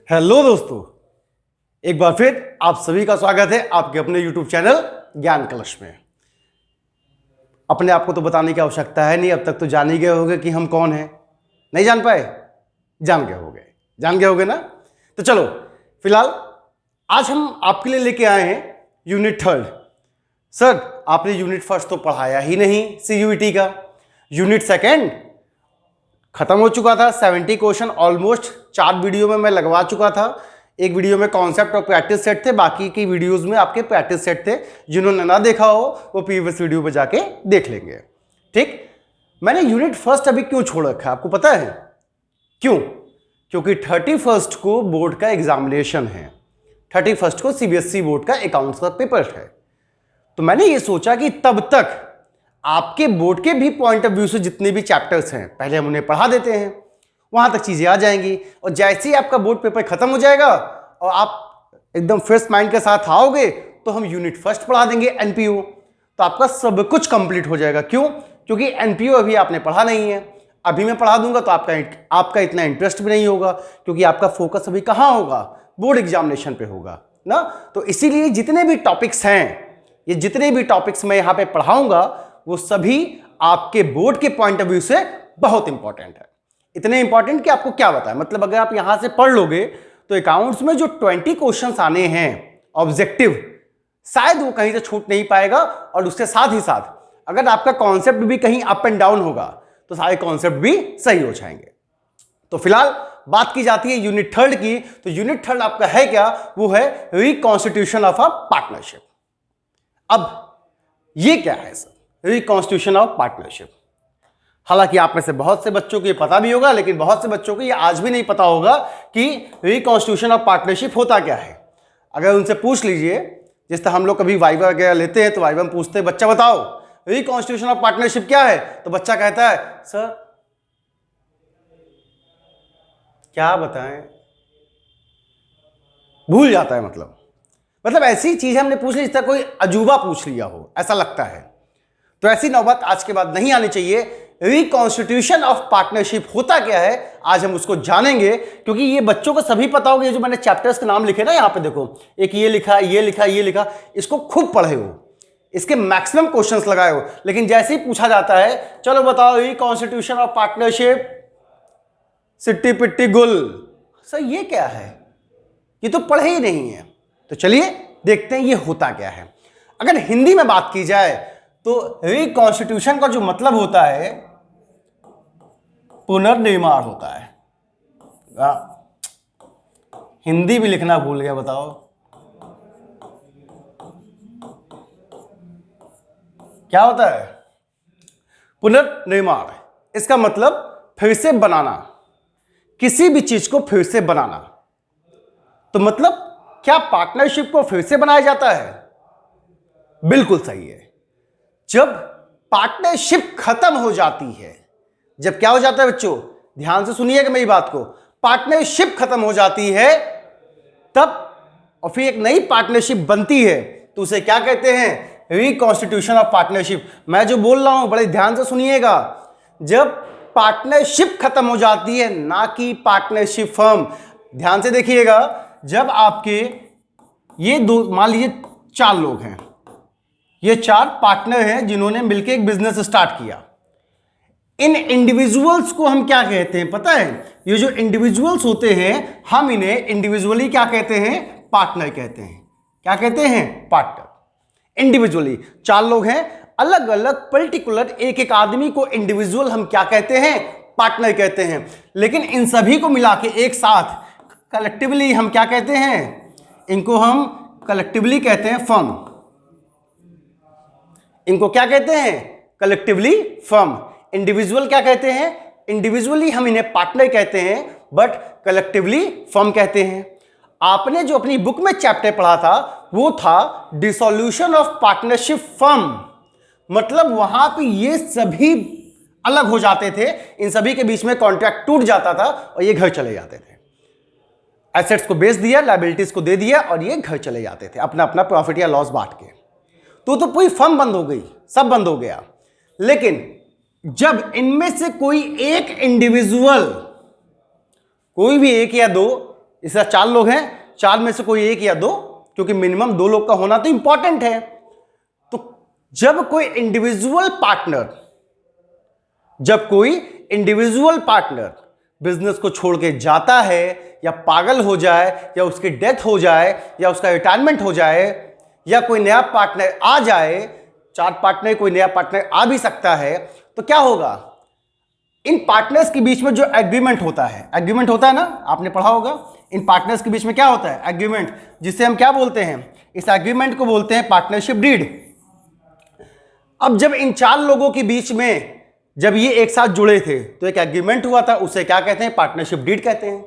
Hello दोस्तों, एक बार फिर आप सभी का स्वागत है आपके अपने YouTube चैनल ज्ञान कलश में। अपने आप को तो बताने की आवश्यकता है नहीं, अब तक तो जान ही गए होंगे कि हम कौन हैं। नहीं जान पाए? जान गए होगे ना। तो चलो, फिलहाल आज हम आपके लिए लेके आए हैं यूनिट 3। सर, आपने यूनिट फर्स्ट तो पढ़ाया ही नहीं CUET का। यूनिट 2 खत्म हो चुका था, 70 क्वेश्चन ऑलमोस्ट 4 वीडियो में मैं लगवा चुका था। एक वीडियो में कॉन्सेप्ट और प्रैक्टिस सेट थे, बाकी की वीडियोस में आपके प्रैक्टिस सेट थे। जिन्होंने ना देखा हो वो प्रीवियस वीडियो पे जाके देख लेंगे। ठीक, मैंने यूनिट फर्स्ट अभी क्यों छोड़ रखा है आपको पता है? क्यों? क्योंकि 31 को बोर्ड का एग्जामिनेशन है, 31 को CBSE बोर्ड का अकाउंट्स का पेपर है। तो मैंने ये सोचा कि तब तक आपके बोर्ड के भी पॉइंट ऑफ व्यू से जितने भी चैप्टर्स हैं पहले हम उन्हें पढ़ा देते हैं, वहां तक चीजें आ जाएंगी। और जैसे ही आपका बोर्ड पेपर खत्म हो जाएगा और आप एकदम फ्रेश माइंड के साथ आओगे तो हम यूनिट फर्स्ट पढ़ा देंगे NPO। तो आपका सब कुछ कंप्लीट हो जाएगा। क्यों? क्योंकि NPO अभी आपने पढ़ा नहीं है। अभी मैं पढ़ा दूंगा तो आपका इतना इंटरेस्ट भी नहीं होगा, क्योंकि आपका फोकस अभी कहाँ होगा? बोर्ड एग्जामिनेशन पे होगा ना। तो इसीलिए जितने भी टॉपिक्स हैं, ये जितने भी टॉपिक्स मैं यहाँ पे पढ़ाऊंगा वो सभी आपके बोर्ड के पॉइंट ऑफ व्यू से बहुत इंपॉर्टेंट है। इतने इंपॉर्टेंट कि आपको क्या बताएं, मतलब अगर आप यहां से पढ़ लोगे तो अकाउंट्स में जो 20 क्वेश्चंस आने हैं ऑब्जेक्टिव, शायद वो कहीं से छूट नहीं पाएगा। और उसके साथ ही साथ अगर आपका कॉन्सेप्ट भी कहीं अप एंड डाउन होगा तो सारे कॉन्सेप्ट भी सही हो जाएंगे। तो फिलहाल बात की जाती है यूनिट 3 की। तो यूनिट 3 आपका है क्या? वो है रिकॉन्स्टिट्यूशन ऑफ अ पार्टनरशिप। अब ये क्या है सर? Reconstitution of partnership. हालांकि आप में से बहुत से बच्चों को ये पता भी होगा, लेकिन बहुत से बच्चों को ये आज भी नहीं पता होगा कि रिकॉन्स्टिट्यूशन ऑफ पार्टनरशिप होता क्या है। अगर उनसे पूछ लीजिए, जिस तरह हम लोग कभी वाइवा वगैरह लेते हैं तो वाइवा में पूछते हैं बच्चा बताओ रिकॉन्स्टिट्यूशन ऑफ पार्टनरशिप क्या है, तो बच्चा कहता है सर क्या बताएं, भूल जाता है। मतलब ऐसी चीज हमने पूछ ली जिस तरह कोई अजूबा पूछ लिया हो, ऐसा लगता है। तो ऐसी नौबत आज के बाद नहीं आनी चाहिए। रिकॉन्स्टिट्यूशन ऑफ पार्टनरशिप होता क्या है आज हम उसको जानेंगे, क्योंकि ये बच्चों को सभी पता होगा। जो मैंने चैप्टर्स के नाम लिखे ना यहाँ पे देखो, एक ये लिखा, ये लिखा, ये लिखा, इसको खूब पढ़े हो, इसके मैक्सिमम क्वेश्चंस लगाए हो। लेकिन जैसे ही पूछा जाता है चलो बताओ रिकॉन्स्टिट्यूशन ऑफ पार्टनरशिप, सिट्टी पिट्टी गुल, सर ये क्या है? ये तो पढ़े ही नहीं है। तो चलिए देखते हैं ये होता क्या है। अगर हिंदी में बात की जाए तो रिकॉन्स्टिट्यूशन का जो मतलब होता है पुनर्निर्माण होता है। हिंदी भी लिखना भूल गया, बताओ क्या होता है? पुनर्निर्माण। इसका मतलब फिर से बनाना, किसी भी चीज को फिर से बनाना। तो मतलब क्या पार्टनरशिप को फिर से बनाया जाता है? बिल्कुल सही है। जब पार्टनरशिप खत्म हो जाती है, जब क्या हो जाता है बच्चों, ध्यान से सुनिएगा मेरी बात को, पार्टनरशिप खत्म हो जाती है तब और फिर एक नई पार्टनरशिप बनती है, तो उसे क्या कहते हैं? Reconstitution of partnership. मैं जो बोल रहा हूं बड़े ध्यान से सुनिएगा। जब पार्टनरशिप खत्म हो जाती है, ना कि पार्टनरशिप फर्म। ध्यान से देखिएगा, जब आपके ये दो, मान लीजिए 4 लोग हैं, ये 4 पार्टनर हैं जिन्होंने मिलकर एक बिजनेस स्टार्ट किया। इन इंडिविजुअल्स को हम क्या कहते हैं पता है? ये जो इंडिविजुअल्स होते हैं हम इन्हें इंडिविजुअली क्या कहते हैं? पार्टनर कहते हैं। क्या कहते हैं? पार्टनर। इंडिविजुअली 4 लोग हैं, अलग अलग पर्टिकुलर एक एक आदमी को इंडिविजुअल हम क्या कहते हैं? पार्टनर कहते हैं। लेकिन इन सभी को मिला के एक साथ कलेक्टिवली हम क्या कहते हैं? इनको हम कलेक्टिवली कहते हैं फर्म। इनको क्या कहते हैं? Collectively firm. इंडिविजुअल क्या कहते हैं? इंडिविजुअली हम इन्हें पार्टनर कहते हैं, बट कलेक्टिवली फर्म कहते हैं। आपने जो अपनी बुक में चैप्टर पढ़ा था वो था डिसोल्यूशन ऑफ पार्टनरशिप फर्म। मतलब वहां पे ये सभी अलग हो जाते थे, इन सभी के बीच में कॉन्ट्रैक्ट टूट जाता था और ये घर चले जाते थे। एसेट्स को बेच दिया, लायबिलिटीज को दे दिया और ये घर चले जाते थे अपना अपना प्रॉफिट या लॉस बांट के। तो पूरी फर्म बंद हो गई, सब बंद हो गया। लेकिन जब इनमें से कोई एक इंडिविजुअल, कोई भी एक या दो, इस तरह 4 लोग हैं, 4 में से कोई एक या 2, क्योंकि मिनिमम 2 लोग का होना तो इंपॉर्टेंट है। तो जब कोई इंडिविजुअल पार्टनर बिजनेस को छोड़ के जाता है, या पागल हो जाए, या उसकी डेथ हो जाए, या उसका रिटायरमेंट हो जाए, या कोई नया पार्टनर आ जाए, 4 पार्टनर कोई नया पार्टनर आ भी सकता है, तो क्या होगा? इन पार्टनर्स के बीच में जो एग्रीमेंट होता है ना, आपने पढ़ा होगा। इन पार्टनर्स के बीच में क्या होता है? एग्रीमेंट, जिसे हम क्या बोलते हैं? इस एग्रीमेंट को बोलते हैं पार्टनरशिप डीड। अब जब इन 4 लोगों के बीच में जब ये एक साथ जुड़े थे तो एक एग्रीमेंट हुआ था, उसे क्या कहते हैं? पार्टनरशिप डीड कहते हैं।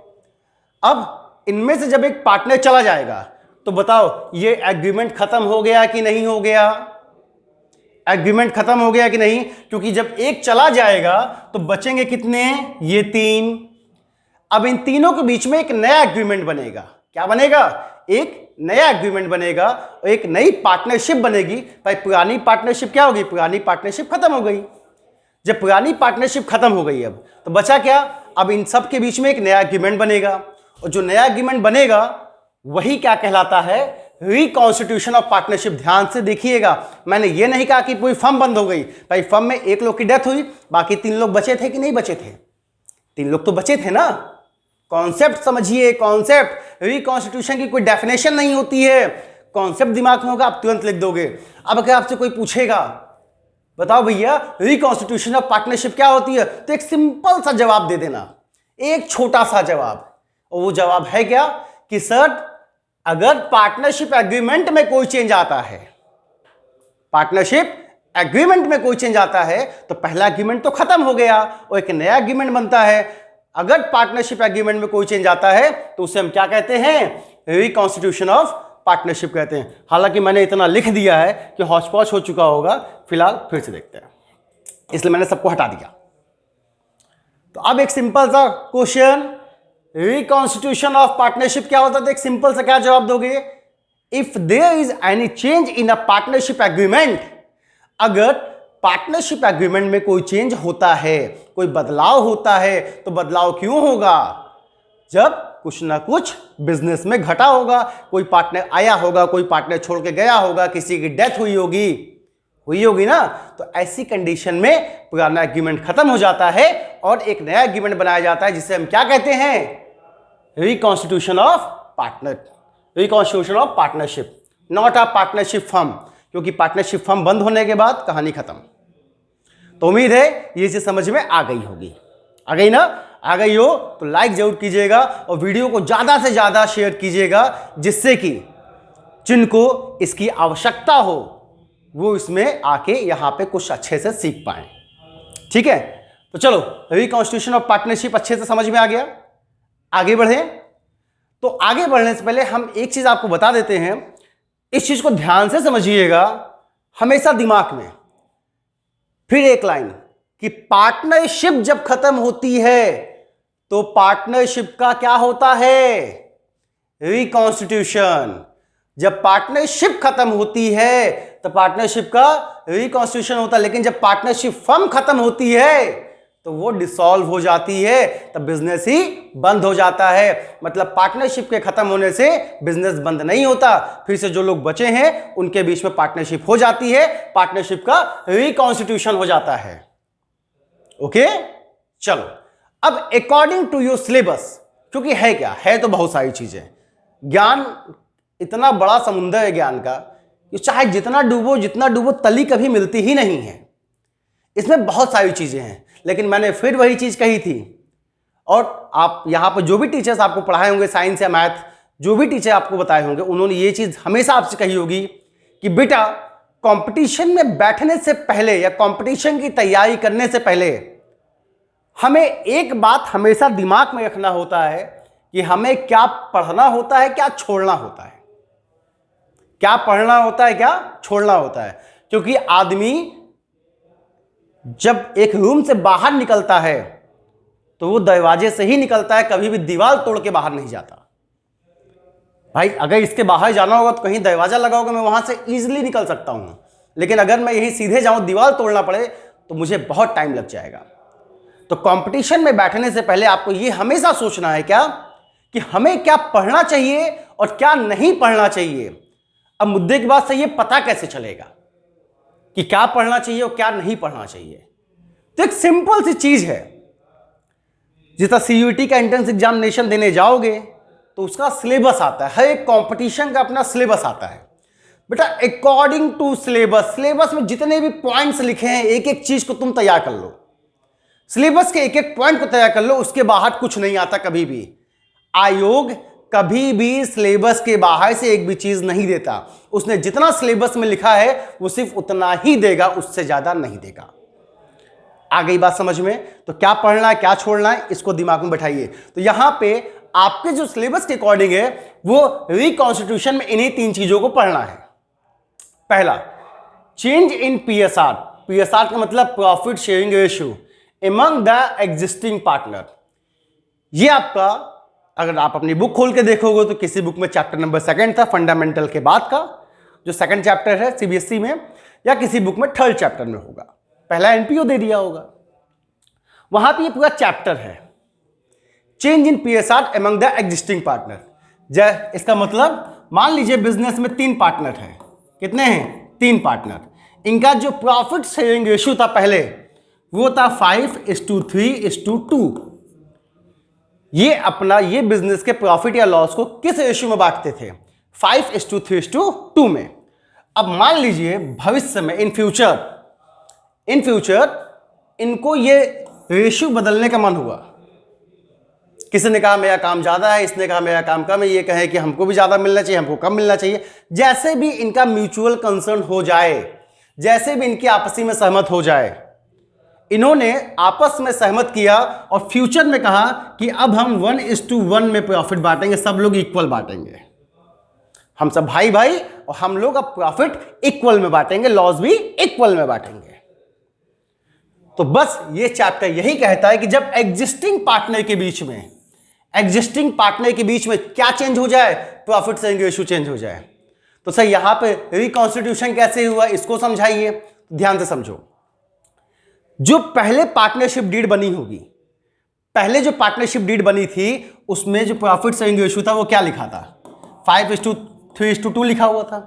अब इनमें से जब एक पार्टनर चला जाएगा तो बताओ ये एग्रीमेंट खत्म हो गया कि नहीं हो गया? एग्रीमेंट खत्म हो गया कि नहीं? क्योंकि जब एक चला जाएगा तो बचेंगे कितने? ये 3। अब इन तीनों के बीच में एक नया एग्रीमेंट बनेगा। क्या बनेगा? एक नया एग्रीमेंट बनेगा, एक नई पार्टनरशिप बनेगी। भाई पुरानी पार्टनरशिप क्या होगी? पुरानी पार्टनरशिप खत्म हो गई। जब पुरानी पार्टनरशिप खत्म हो गई अब तो बचा क्या? अब इन सब के बीच में एक नया एग्रीमेंट बनेगा, और जो नया एग्रीमेंट बनेगा वही क्या कहलाता है? Reconstitution of partnership. ध्यान से देखिएगा, मैंने ये नहीं कहा कि पूरी फर्म बंद हो गई। भाई फर्म में एक लोग की डेथ हुई, बाकी 3 लोग बचे थे कि नहीं बचे थे? 3 लोग तो बचे थे ना। कॉन्सेप्ट समझिए, कॉन्सेप्ट। रिकॉन्स्टिट्यूशन की कोई डेफिनेशन नहीं होती है, कॉन्सेप्ट दिमाग में होगा, आप तुरंत लिख दोगे। अब अगर आपसे कोई पूछेगा बताओ भैया रिकॉन्स्टिट्यूशन ऑफ पार्टनरशिप क्या होती है, तो एक सिंपल सा जवाब दे देना, एक छोटा सा जवाब। और वो जवाब है क्या? कि सर अगर पार्टनरशिप एग्रीमेंट में कोई चेंज आता है, पार्टनरशिप एग्रीमेंट में कोई चेंज आता है तो पहला एग्रीमेंट तो खत्म हो गया और एक नया एग्रीमेंट बनता है। अगर पार्टनरशिप एग्रीमेंट में कोई चेंज आता है तो उसे हम क्या कहते हैं? रिकॉन्स्टिट्यूशन ऑफ पार्टनरशिप कहते हैं। हालांकि मैंने इतना लिख दिया है कि हौच पौच हो चुका होगा, फिलहाल फिर से देखते हैं, इसलिए मैंने सबको हटा दिया। तो अब एक सिंपल सा क्वेश्चन, रिकॉन्स्टिट्यूशन ऑफ पार्टनरशिप क्या होता है? तो एक सिंपल सा क्या जवाब दोगे? If there is any change in a partnership agreement, अगर पार्टनरशिप एग्रीमेंट में कोई चेंज होता है, कोई बदलाव होता है, तो बदलाव क्यों होगा? जब कुछ ना कुछ बिजनेस में घटा होगा, कोई पार्टनर आया होगा, कोई पार्टनर छोड़ के गया होगा, किसी की डेथ हुई होगी ना। तो ऐसी कंडीशन में पुराना एग्रीमेंट खत्म हो जाता है और एक नया एग्रीमेंट बनाया जाता है, जिसे हम क्या कहते हैं? Reconstitution of partnership, not a partnership firm, क्योंकि पार्टनरशिप फर्म बंद होने के बाद कहानी खत्म। तो उम्मीद है ये चीज समझ में आ गई होगी। आ गई ना? आ गई हो तो लाइक जरूर कीजिएगा और वीडियो को ज्यादा से ज्यादा शेयर कीजिएगा, जिससे कि जिनको इसकी आवश्यकता हो वो इसमें आके यहां पे कुछ अच्छे से सीख पाए। ठीक है, तो चलो रिकॉन्स्टिट्यूशन ऑफ पार्टनरशिप अच्छे से समझ में आ गया। आगे बढ़े। तो आगे बढ़ने से पहले हम एक चीज आपको बता देते हैं, इस चीज को ध्यान से समझिएगा हमेशा दिमाग में। फिर एक लाइन कि पार्टनरशिप जब खत्म होती है तो पार्टनरशिप का क्या होता है? रिकॉन्स्टिट्यूशन। जब पार्टनरशिप खत्म होती है तो पार्टनरशिप का रिकॉन्स्टिट्यूशन होता है, लेकिन जब पार्टनरशिप फर्म खत्म होती है तो वो डिसॉल्व हो जाती है, तब बिजनेस ही बंद हो जाता है। मतलब पार्टनरशिप के खत्म होने से बिजनेस बंद नहीं होता, फिर से जो लोग बचे हैं उनके बीच में पार्टनरशिप हो जाती है, पार्टनरशिप का रिकॉन्स्टिट्यूशन हो जाता है। ओके, चलो अब अकॉर्डिंग टू योर सिलेबस, क्योंकि है क्या है, तो बहुत सारी चीजें, ज्ञान इतना बड़ा समुद्र है ज्ञान का कि चाहे जितना डूबो तली कभी मिलती ही नहीं है। इसमें बहुत सारी चीजें हैं, लेकिन मैंने फिर वही चीज कही थी, और आप यहां पर जो भी टीचर्स आपको पढ़ाए होंगे, साइंस या मैथ, जो भी टीचर आपको बताए होंगे, उन्होंने ये चीज हमेशा आपसे कही होगी कि बेटा कंपटीशन में बैठने से पहले या कंपटीशन की तैयारी करने से पहले हमें एक बात हमेशा दिमाग में रखना होता है कि हमें क्या पढ़ना होता है, क्या छोड़ना होता है, क्या पढ़ना होता है, क्या छोड़ना होता है। क्योंकि आदमी जब एक रूम से बाहर निकलता है तो वो दरवाजे से ही निकलता है, कभी भी दीवार तोड़ के बाहर नहीं जाता। भाई अगर इसके बाहर जाना होगा तो कहीं दरवाजा लगा होगा, मैं वहां से इजीली निकल सकता हूं, लेकिन अगर मैं यही सीधे जाऊं, दीवार तोड़ना पड़े, तो मुझे बहुत टाइम लग जाएगा। तो कंपटीशन में बैठने से पहले आपको ये हमेशा सोचना है क्या कि हमें क्या पढ़ना चाहिए और क्या नहीं पढ़ना चाहिए। अब मुद्दे की बात से ये पता कैसे चलेगा कि क्या पढ़ना चाहिए और क्या नहीं पढ़ना चाहिए? तो एक सिंपल सी चीज है, जितना सीयूईटी का एंट्रेंस एग्जामिनेशन देने जाओगे तो उसका सिलेबस आता है, हर एक कंपटीशन का अपना सिलेबस आता है बेटा। अकॉर्डिंग टू सिलेबस, सिलेबस में जितने भी पॉइंट्स लिखे हैं एक एक चीज को तुम तैयार कर लो, सिलेबस के एक एक पॉइंट को तैयार कर लो, उसके बाहर कुछ नहीं आता कभी भी। आयोग कभी भी सिलेबस के बाहर से एक भी चीज नहीं देता, उसने जितना सिलेबस में लिखा है वो सिर्फ उतना ही देगा, उससे ज्यादा नहीं देगा। आ गई बात समझ में? तो क्या पढ़ना है क्या छोड़ना है इसको दिमाग में बैठाइए। तो यहां पे आपके जो सिलेबस के अकॉर्डिंग है वो रिकॉन्स्टिट्यूशन में इन्हीं 3 चीजों को पढ़ना है। पहला, चेंज इन पीएसआर। पीएसआर का मतलब profit sharing ratio among the existing partner. ये आपका, अगर आप अपनी बुक खोल के देखोगे तो किसी बुक में चैप्टर नंबर 2 था, फंडामेंटल के बाद का जो 2nd चैप्टर है सीबीएसई में, या किसी बुक में 3rd चैप्टर में होगा, पहला एनपीओ दे दिया होगा, वहां पे ये पूरा चैप्टर है, change in PSR among the existing partner. इसका मतलब मान लीजिए बिजनेस में 3 पार्टनर हैं। कितने हैं? 3 पार्टनर। इनका जो प्रॉफिट शेयरिंग रेशियो था पहले वो था 5:3:2। ये बिजनेस के प्रॉफिट या लॉस को किस रेशियो में बांटते थे? 5:3:2 में। अब मान लीजिए भविष्य में इन फ्यूचर इनको ये रेशियो बदलने का मन हुआ, किसी ने कहा मेरा काम ज्यादा है, इसने कहा मेरा काम कम है, ये कहे कि हमको भी ज्यादा मिलना चाहिए, हमको कम मिलना चाहिए। जैसे भी इनका म्यूचुअल कंसर्न हो जाए, जैसे भी इनकी आपसी में सहमत हो जाए, इन्होंने आपस में सहमत किया और फ्यूचर में कहा कि अब हम 1:1 में प्रॉफिट बांटेंगे, सब लोग इक्वल बांटेंगे, हम सब भाई भाई, और हम लोग अब प्रॉफिट इक्वल में बांटेंगे, लॉस भी इक्वल में बांटेंगे। तो बस ये चैप्टर यही कहता है कि जब एग्जिस्टिंग पार्टनर के बीच में क्या चेंज हो जाए? प्रॉफिट शेयरिंग रेशियो चेंज हो जाए। तो सर यहां पे रिकॉन्स्टिट्यूशन कैसे हुआ इसको समझाइए, ध्यान से समझो। जो पहले पार्टनरशिप डीड बनी होगी, पहले जो पार्टनरशिप डीड बनी थी उसमें जो प्रॉफिट शेयरिंग रेशियो था वो क्या लिखा था? 5:3:2 लिखा हुआ था।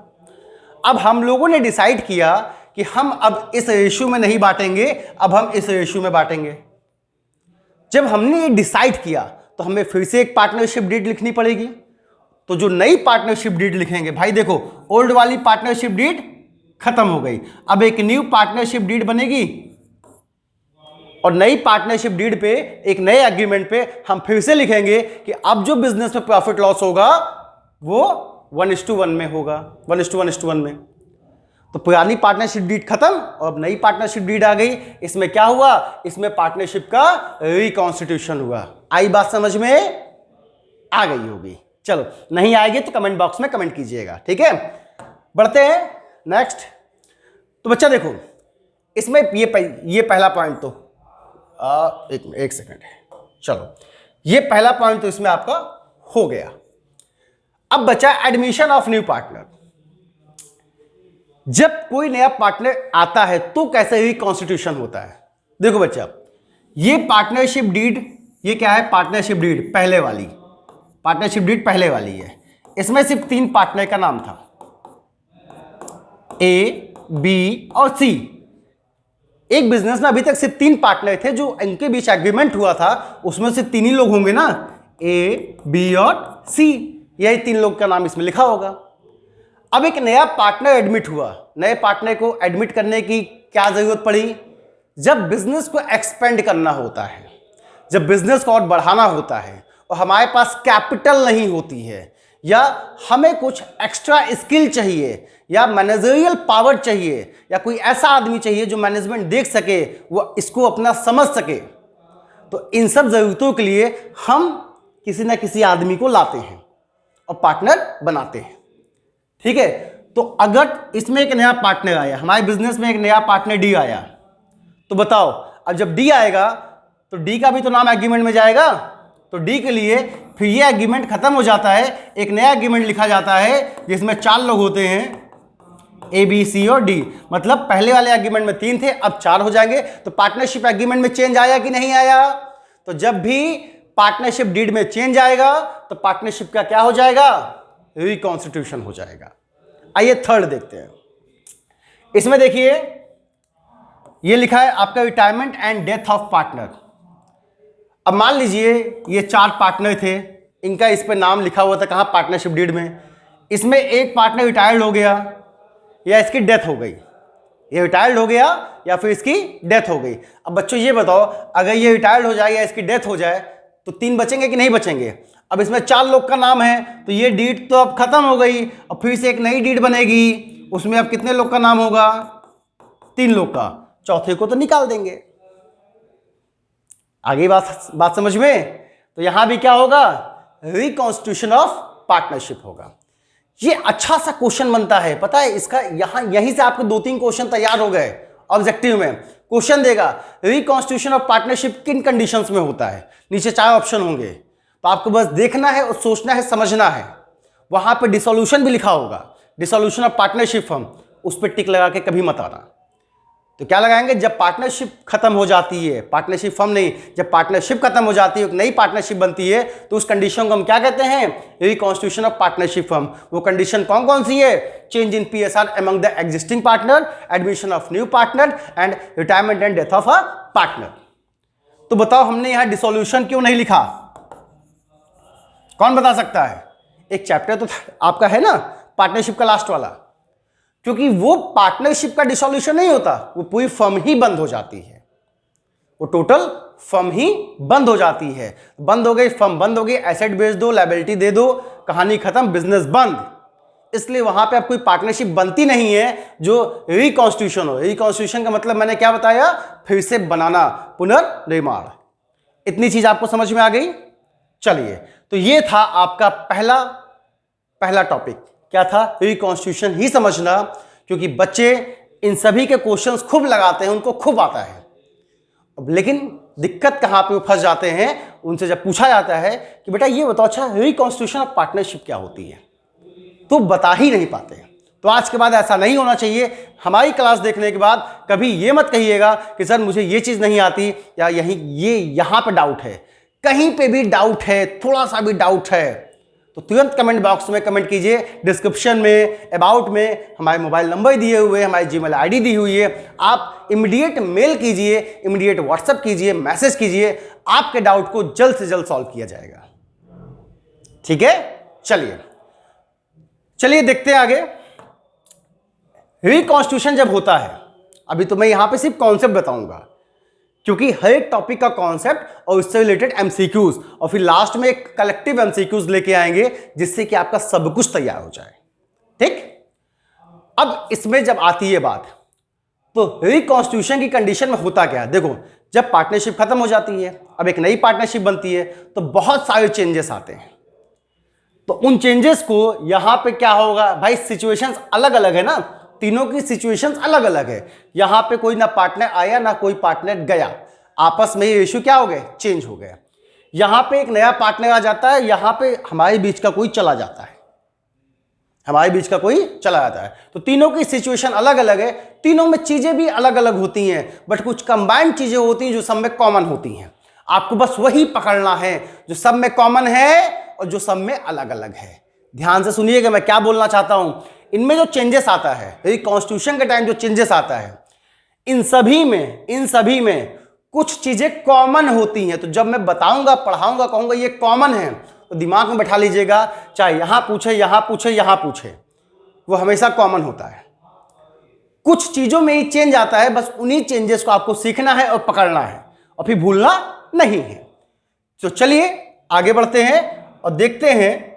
अब हम लोगों ने डिसाइड किया कि हम अब इस रेशियो में नहीं बांटेंगे, अब हम इस रेशियो में बांटेंगे। जब हमने ये डिसाइड किया तो हमें फिर से एक पार्टनरशिप डीड लिखनी पड़ेगी। तो जो नई पार्टनरशिप डीड लिखेंगे, भाई देखो ओल्ड वाली पार्टनरशिप डीड खत्म हो गई, अब एक न्यू पार्टनरशिप डीड बनेगी और नई पार्टनरशिप डीड पे, एक नए एग्रीमेंट पे हम फिर से लिखेंगे कि अब जो बिजनेस में प्रॉफिट लॉस होगा वो 1:1 में होगा, 1:1 में। तो पुरानी पार्टनरशिप डीड खत्म और अब नई पार्टनरशिप डीड आ गई। इसमें क्या हुआ? इसमें पार्टनरशिप का रिकॉन्स्टिट्यूशन हुआ। आई बात समझ में? आ गई होगी। चलो, नहीं आएगी तो कमेंट बॉक्स में कमेंट कीजिएगा, ठीक है। बढ़ते हैं नेक्स्ट। तो बच्चा देखो, इसमें ये पहला पॉइंट तो एक सेकंड, चलो ये पहला पॉइंट तो इसमें आपका हो गया। अब बचा एडमिशन ऑफ न्यू पार्टनर। जब कोई नया पार्टनर आता है तो कैसे रिकॉन्स्टिट्यूशन होता है? देखो बच्चा, ये पार्टनरशिप डीड, ये क्या है? पार्टनरशिप डीड पहले वाली, पार्टनरशिप डीड पहले वाली है। इसमें सिर्फ 3 पार्टनर का नाम था, ए, बी और सी। एक बिजनेस में अभी तक सिर्फ 3 पार्टनर थे, जो इनके बीच एग्रीमेंट हुआ था उसमें सिर्फ 3 ही लोग होंगे ना, ए, बी और सी। यही 3 लोग का नाम इसमें लिखा होगा। अब एक नया पार्टनर एडमिट हुआ, नए पार्टनर को एडमिट करने की क्या जरूरत पड़ी? जब बिजनेस को एक्सपेंड करना होता है, जब बिजनेस को और बढ़ाना होता है और हमारे पास कैपिटल नहीं होती है, या हमें कुछ एक्स्ट्रा स्किल चाहिए, या मैनेजरियल पावर चाहिए, या कोई ऐसा आदमी चाहिए जो मैनेजमेंट देख सके, वो इसको अपना समझ सके, तो इन सब जरूरतों के लिए हम किसी ना किसी आदमी को लाते हैं और पार्टनर बनाते हैं, ठीक है। तो अगर इसमें एक नया पार्टनर आया, हमारे बिजनेस में एक नया पार्टनर डी आया, तो बताओ अब जब डी आएगा तो डी का भी तो नाम एग्रीमेंट में जाएगा। तो डी के लिए फिर ये एग्रीमेंट खत्म हो जाता है, एक नया एग्रीमेंट लिखा जाता है जिसमें 4 लोग होते हैं, ए, बी, सी और डी। मतलब पहले वाले एग्रीमेंट में 3 थे, अब 4 हो जाएंगे। तो पार्टनरशिप एग्रीमेंट में चेंज आया कि नहीं आया? तो जब भी पार्टनरशिप डीड में चेंज आएगा तो पार्टनरशिप का क्या हो जाएगा, रिकॉन्स्टिट्यूशन हो जाएगा। आइए थर्ड देखते हैं। इसमें देखिए ये लिखा है आपका retirement and death of partner. अब मान लीजिए ये 4 पार्टनर थे, इनका इस पे नाम लिखा हुआ था कहाँ, पार्टनरशिप डीड में। इसमें एक पार्टनर रिटायर्ड हो गया या इसकी डेथ हो गई, ये रिटायर्ड हो गया या फिर इसकी डेथ हो गई। अब बच्चों ये बताओ, अगर ये रिटायर्ड हो जाए या इसकी डेथ हो जाए तो 3 बचेंगे कि नहीं बचेंगे। अब इसमें 4 लोग का नाम है तो ये डीड तो अब खत्म हो गई, और फिर से एक नई डीड बनेगी, उसमें अब कितने लोग का नाम होगा, 3 लोग का, चौथे को तो निकाल देंगे। आगे बात समझ में। तो यहां भी क्या होगा, रिकॉन्स्टिट्यूशन ऑफ पार्टनरशिप होगा। ये अच्छा सा क्वेश्चन बनता है, पता है इसका, यहीं से आपके 2-3 क्वेश्चन तैयार हो गए। ऑब्जेक्टिव में क्वेश्चन देगा रिकॉन्स्टिट्यूशन ऑफ पार्टनरशिप किन कंडीशंस में होता है, नीचे 4 ऑप्शन होंगे, तो आपको बस देखना है और सोचना है, समझना है। वहां पे डिसोल्यूशन भी लिखा होगा, डिसोल्यूशन ऑफ पार्टनरशिप फर्म, उस पर टिक लगा के कभी मत आना। तो क्या लगाएंगे, जब पार्टनरशिप खत्म हो जाती है, पार्टनरशिप फर्म नहीं, जब पार्टनरशिप खत्म हो जाती है, एक नई पार्टनरशिप बनती है, तो उस कंडीशन को हम क्या कहते हैं, रिकॉन्स्टिट्यूशन ऑफ पार्टनरशिप फर्म। वो कंडीशन कौन कौन सी है, change in PSR among the existing partner, admission of new partner and retirement and death of a partner. तो बताओ हमने यहां डिसोल्यूशन क्यों नहीं लिखा, कौन बता सकता है। एक चैप्टर तो आपका है ना पार्टनरशिप का लास्ट वाला, क्योंकि वो पार्टनरशिप का डिसोल्यूशन नहीं होता, वो पूरी फर्म ही बंद हो जाती है, वो टोटल फर्म ही बंद हो जाती है। बंद हो गई फर्म, बंद हो गई, एसेट बेच दो, लायबिलिटी दे दो, कहानी खत्म, बिजनेस बंद। इसलिए वहां पे अब कोई पार्टनरशिप बनती नहीं है जो रिकॉन्स्टिट्यूशन हो। रिकॉन्स्टिट्यूशन का मतलब मैंने क्या बताया, फिर से बनाना, पुनर्निर्माण। इतनी चीज आपको समझ में आ गई। चलिए, तो ये था आपका पहला टॉपिक, क्या था, रिकॉन्स्टिट्यूशन ही समझना। क्योंकि बच्चे इन सभी के क्वेश्चंस खूब लगाते हैं, उनको खूब आता है। अब लेकिन दिक्कत कहां पे फंस जाते हैं, उनसे जब पूछा जाता है कि बेटा ये बताओ, अच्छा रिकॉन्स्टिट्यूशन ऑफ पार्टनरशिप क्या होती है, तो बता ही नहीं पाते हैं। तो आज के बाद ऐसा नहीं होना चाहिए। हमारी क्लास देखने के बाद कभी ये मत कहिएगा कि सर मुझे ये चीज नहीं आती, या यहां पे डाउट है। कहीं पे भी डाउट है, थोड़ा सा भी डाउट है, तो तुरंत कमेंट बॉक्स में कमेंट कीजिए। डिस्क्रिप्शन में, अबाउट में हमारे मोबाइल नंबर दिए हुए, हमारी जीमेल आईडी दी हुई है। आप इमीडिएट मेल कीजिए, इमीडिएट व्हाट्सएप कीजिए, मैसेज कीजिए, आपके डाउट को जल्द से जल्द सॉल्व किया जाएगा। ठीक है, चलिए देखते हैं आगे। रिकॉन्स्टिट्यूशन जब होता है, अभी तो मैं यहां पे सिर्फ कॉन्सेप्ट बताऊंगा, क्योंकि हर एक टॉपिक का कॉन्सेप्ट और उससे रिलेटेड एमसीक्यूज, और फिर लास्ट में एक कलेक्टिव एमसीक्यूज लेके आएंगे, जिससे कि आपका सब कुछ तैयार हो जाए। ठीक, अब इसमें जब आती है बात, तो रिकॉन्स्टिट्यूशन की कंडीशन में होता क्या है, देखो जब पार्टनरशिप खत्म हो जाती है, अब एक नई पार्टनरशिप बनती है, तो बहुत सारे चेंजेस आते हैं। तो उन चेंजेस को यहां पे क्या होगा भाई, सिचुएशंस अलग अलग है ना, तीनों की सिचुएशंस अलग अलग है। यहां पे कोई ना पार्टनर आया ना कोई पार्टनर गया, आपस में ये इश्यू क्या हो गए, चेंज हो गया। यहां पे एक नया पार्टनर आ जाता है, यहां पे हमारे बीच का कोई चला जाता है, हमारे बीच का कोई चला जाता है। तो तीनों की सिचुएशन अलग अलग है, तीनों में चीजें भी अलग अलग होती हैं, बट कुछ कंबाइंड चीजें होती हैं जो सब में कॉमन होती हैं। आपको बस वही पकड़ना है जो सब में कॉमन है और जो सब में अलग अलग है। ध्यान से सुनिएगा मैं क्या बोलना चाहता हूं। इनमें जो चेंजेस आता है, रिकॉन्स्टिट्यूशन के टाइम जो चेंजेस आता है, इन सभी में कुछ चीजें कॉमन होती हैं। तो जब मैं बताऊंगा, पढ़ाऊंगा, कहूंगा ये कॉमन है, तो दिमाग में बैठा लीजिएगा, चाहे यहां पूछे, यहां पूछे, यहां पूछे, वो हमेशा कॉमन होता है। कुछ चीजों में ही चेंज आता है, बस उन्हीं चेंजेस को आपको सीखना है और पकड़ना है, और फिर भूलना नहीं है। तो चलिए आगे बढ़ते हैं और देखते हैं।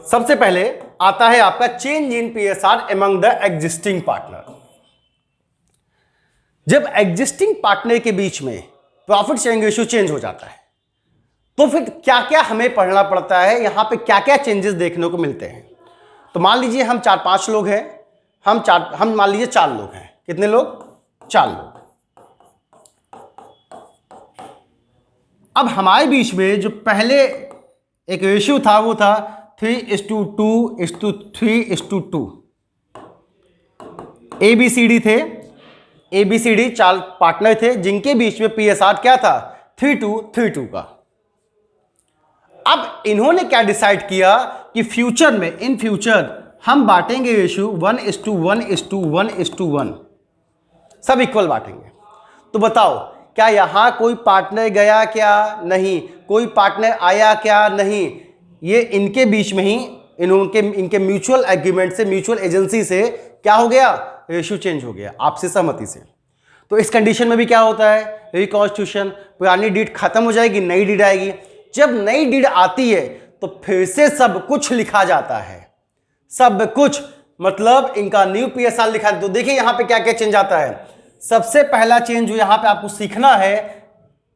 सबसे पहले आता है आपका change in PSR among the existing partner. जब एग्जिस्टिंग पार्टनर के बीच में प्रॉफिट शेयरिंग रेशियो चेंज हो जाता है, तो फिर क्या क्या हमें पढ़ना पड़ता है, यहां पे क्या क्या चेंजेस देखने को मिलते हैं। तो मान लीजिए हम 4-5 लोग हैं, हम मान लीजिए 4 लोग हैं। कितने लोग, 4 लोग। अब हमारे बीच में जो पहले एक रेशियो था वो था 3:2:3:2। ABCD थे, ABCD 4 पार्टनर थे जिनके बीच में पीएसआर क्या था, 3:2 का। अब इन्होंने क्या डिसाइड किया कि फ्यूचर में, इन फ्यूचर हम बांटेंगे रेशियो 1:1:1:1, सब इक्वल बांटेंगे। तो बताओ क्या यहां कोई पार्टनर गया क्या? नहीं। कोई पार्टनर आया क्या? नहीं। ये इनके बीच में ही इनके म्यूचुअल एग्रीमेंट से, म्यूचुअल एजेंसी से क्या हो गया? रेशियो चेंज हो गया आपसी सहमति से। तो इस कंडीशन में भी क्या होता है? रिकॉन्स्टिट्यूशन, पुरानी डीड खत्म हो जाएगी, नई डीड आएगी। जब नई डीड आती है तो फिर से सब कुछ लिखा जाता है, सब कुछ, मतलब इनका न्यू पीएसआर लिखा है। तो देखिए यहां पे क्या क्या चेंज आता है। सबसे पहला चेंज जो यहां पे आपको सीखना है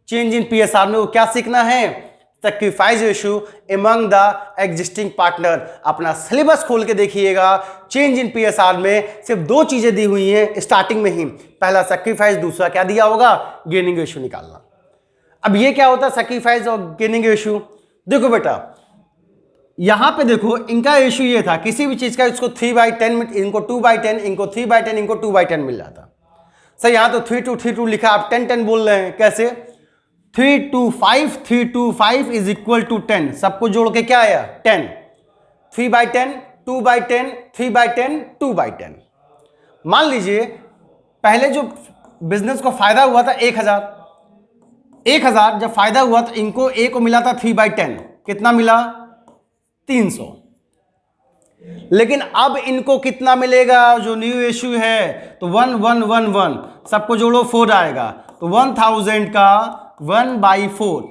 चेंज इन पीएसआर में, वो क्या सीखना है? Sacrifice ratio among the existing partner. अपना सिलेबस खोल के देखिएगा, चेंज इन पीएसआर में सिर्फ दो चीजें दी हुई हैं स्टार्टिंग में ही। पहला सैक्रिफाइस, दूसरा क्या दिया होगा? गेनिंग रेशियो निकालना। अब ये क्या होता है सैक्रिफाइस और गेनिंग रेशियो? देखो बेटा यहां पे देखो इनका रेशियो ये था, किसी भी चीज का इसको 3/10, इनको 2/10, इनको 3/10, इनको 2/10 मिल जाता। सर यहां तो 3:2 लिखा, आप 10:10 बोल रहे हैं, कैसे? 3:5 इज इक्वल टू 10, सबको जोड़ के क्या आया? 10। 3/10, 2/10, 3/10, 2/10। मान लीजिए पहले जो बिजनेस को फायदा हुआ था 1000 जब फायदा हुआ तो इनको ए को मिला था 3/10, कितना मिला? 300। लेकिन अब इनको कितना मिलेगा? जो न्यू इश्यू है तो 1,1,1,1, सबको जोड़ो 4 आएगा, तो 1000 का 1/4,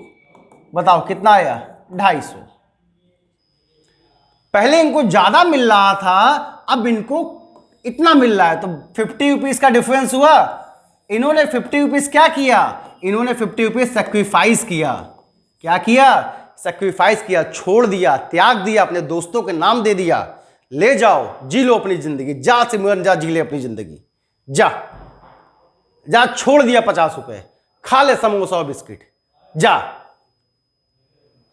बताओ कितना आया? 250। पहले इनको ज्यादा मिल रहा था, अब इनको इतना मिल रहा है, तो 50 रुपीज का डिफरेंस हुआ। इन्होंने 50 रुपीज क्या किया? इन्होंने 50 रुपीज सेक्रीफाइस किया। क्या किया? सेक्रीफाइस किया, छोड़ दिया, त्याग दिया, अपने दोस्तों के नाम दे दिया। ले जाओ, जी लो अपनी जिंदगी, जा सिमरन जा, जी ले अपनी जिंदगी, जा जा, छोड़ दिया 50 रुपए, खा ले समोसा और बिस्किट, जा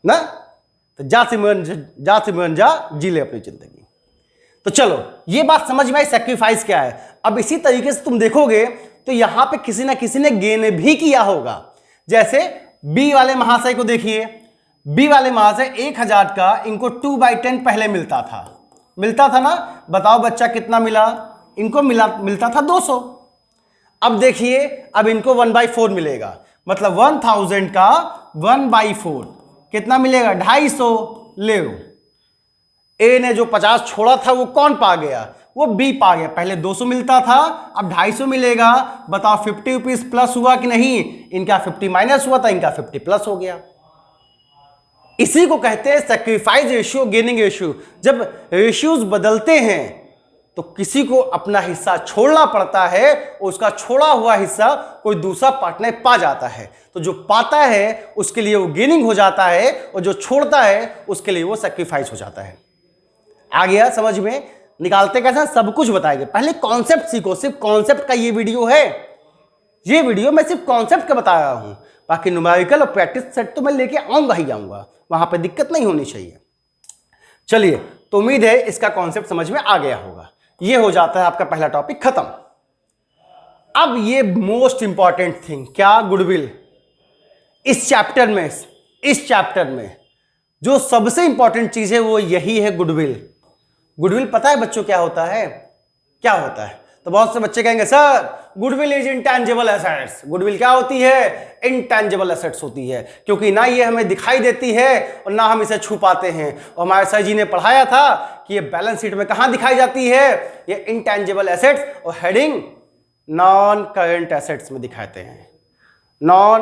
ना, तो जा सिमरन जा, जी ले अपनी जिंदगी। तो चलो ये बात समझ में आई सेक्रीफाइस क्या है। अब इसी तरीके से तुम देखोगे तो यहां पे किसी ना किसी ने गेन भी किया होगा। जैसे बी वाले महाशय को देखिए, बी वाले महाशय 1000 का इनको 2/10 पहले मिलता था ना। बताओ बच्चा कितना मिला? इनको मिलता था 200। अब देखिए अब इनको 1/4 मिलेगा, मतलब 1000 का 1/4 कितना मिलेगा? 250। ले लो, ए ने जो 50 छोड़ा था वो कौन पा गया? वो बी पा गया। पहले 200 मिलता था, अब 250 मिलेगा। बताओ 50 रुपीज प्लस हुआ कि नहीं? इनका 50 माइनस हुआ था, इनका 50 प्लस हो गया। इसी को कहते हैं सैक्रिफाइस रेशियो, गेनिंग रेशियो। जब रेशियोज बदलते हैं तो किसी को अपना हिस्सा छोड़ना पड़ता है, उसका छोड़ा हुआ हिस्सा कोई दूसरा पार्टनर पा जाता है। तो जो पाता है उसके लिए वो गेनिंग हो जाता है, और जो छोड़ता है उसके लिए वो सैक्रिफाइस हो जाता है। आ गया समझ में? निकालते कैसा, सब कुछ बताएंगे। पहले कॉन्सेप्ट सीखो, सिर्फ कॉन्सेप्ट का ये वीडियो है। ये वीडियो मैं सिर्फ कॉन्सेप्ट का बता रहा हूं, बाकी न्यूमेरिकल और प्रैक्टिस सेट तो मैं लेके आऊंगा ही आऊंगा, वहां पे दिक्कत नहीं होनी चाहिए। चलिए, तो उम्मीद है इसका कॉन्सेप्ट समझ में आ गया होगा। ये हो जाता है आपका पहला टॉपिक खत्म। अब ये मोस्ट इंपॉर्टेंट थिंग, क्या? गुडविल। इस चैप्टर में जो सबसे इंपॉर्टेंट चीज है वो यही है, गुडविल। गुडविल पता है बच्चों क्या होता है? क्या होता है? तो बहुत से बच्चे कहेंगे sir goodwill is intangible assets. Goodwill क्या होती है? इंटैंजिबल एसेट्स होती है, क्योंकि ना ये हमें दिखाई देती है और ना हम इसे छू पाते हैं। और हमारे सर जी ने पढ़ाया था कि ये बैलेंस शीट में कहां दिखाई जाती है? ये इंटैंजिबल एसेट्स और हेडिंग नॉन करंट एसेट्स में दिखाते हैं। नॉन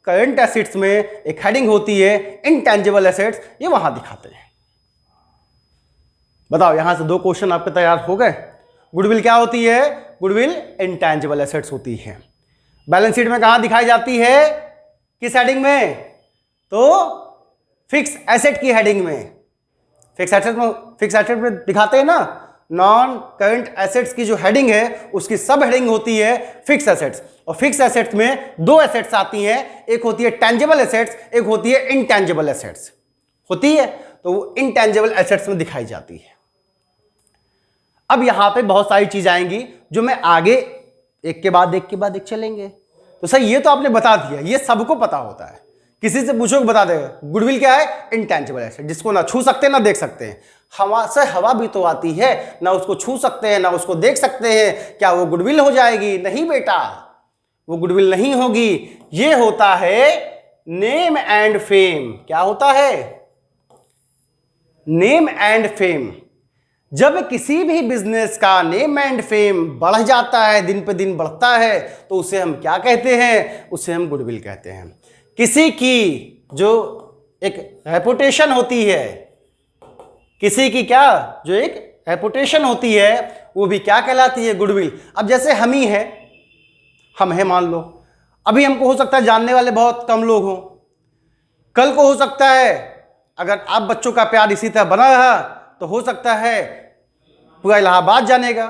करंट एसेट्स में एक हेडिंग होती है इंटैंजिबल एसेट्स, ये वहां दिखाते हैं। बताओ यहां से 2 क्वेश्चन आपके तैयार हो गए। गुडविल क्या होती है? गुडविल इंटैंजिबल एसेट्स होती है। बैलेंस शीट में कहां दिखाई जाती है? किस हेडिंग में? तो फिक्स एसेट की हेडिंग में। फिक्स एसेट में दिखाते हैं ना। नॉन करंट एसेट्स की जो हेडिंग है उसकी सब हेडिंग होती है फिक्स एसेट्स। और फिक्स एसेट्स में 2 एसेट्स आती हैं, एक होती है टेंजिबल एसेट्स, एक होती है इनटेंजिबल एसेट्स। होती है तो वो इनटेंजिबल एसेट्स में दिखाई जाती है। अब यहां पे बहुत सारी चीज आएंगी जो मैं आगे एक के बाद एक चलेंगे। तो सर ये तो आपने बता दिया, ये सबको पता होता है, किसी से पूछो बता देगा। गुडविल क्या है? इंटेंजिबल एसेट, जिसको ना छू सकते ना देख सकते हैं। हवा से हवा भी तो आती है, ना उसको छू सकते हैं ना उसको देख सकते हैं, क्या वो गुडविल हो जाएगी? नहीं बेटा, वो गुडविल नहीं होगी। ये होता है नेम एंड फेम। क्या होता है? Name and fame. जब किसी भी बिजनेस का नेम एंड फेम बढ़ जाता है, दिन पे दिन बढ़ता है, तो उसे हम क्या कहते हैं? उसे हम गुडविल कहते हैं। किसी की जो एक रेपुटेशन होती है, किसी की क्या जो एक रेपुटेशन होती है, वो भी क्या कहलाती है? गुडविल। अब जैसे हम ही हैं, हम हैं मान लो, अभी हमको हो सकता है जानने वाले बहुत कम लोग हों, कल को हो सकता है अगर आप बच्चों का प्यार इसी तरह बना रहा तो हो सकता है पूरा इलाहाबाद जानेगा,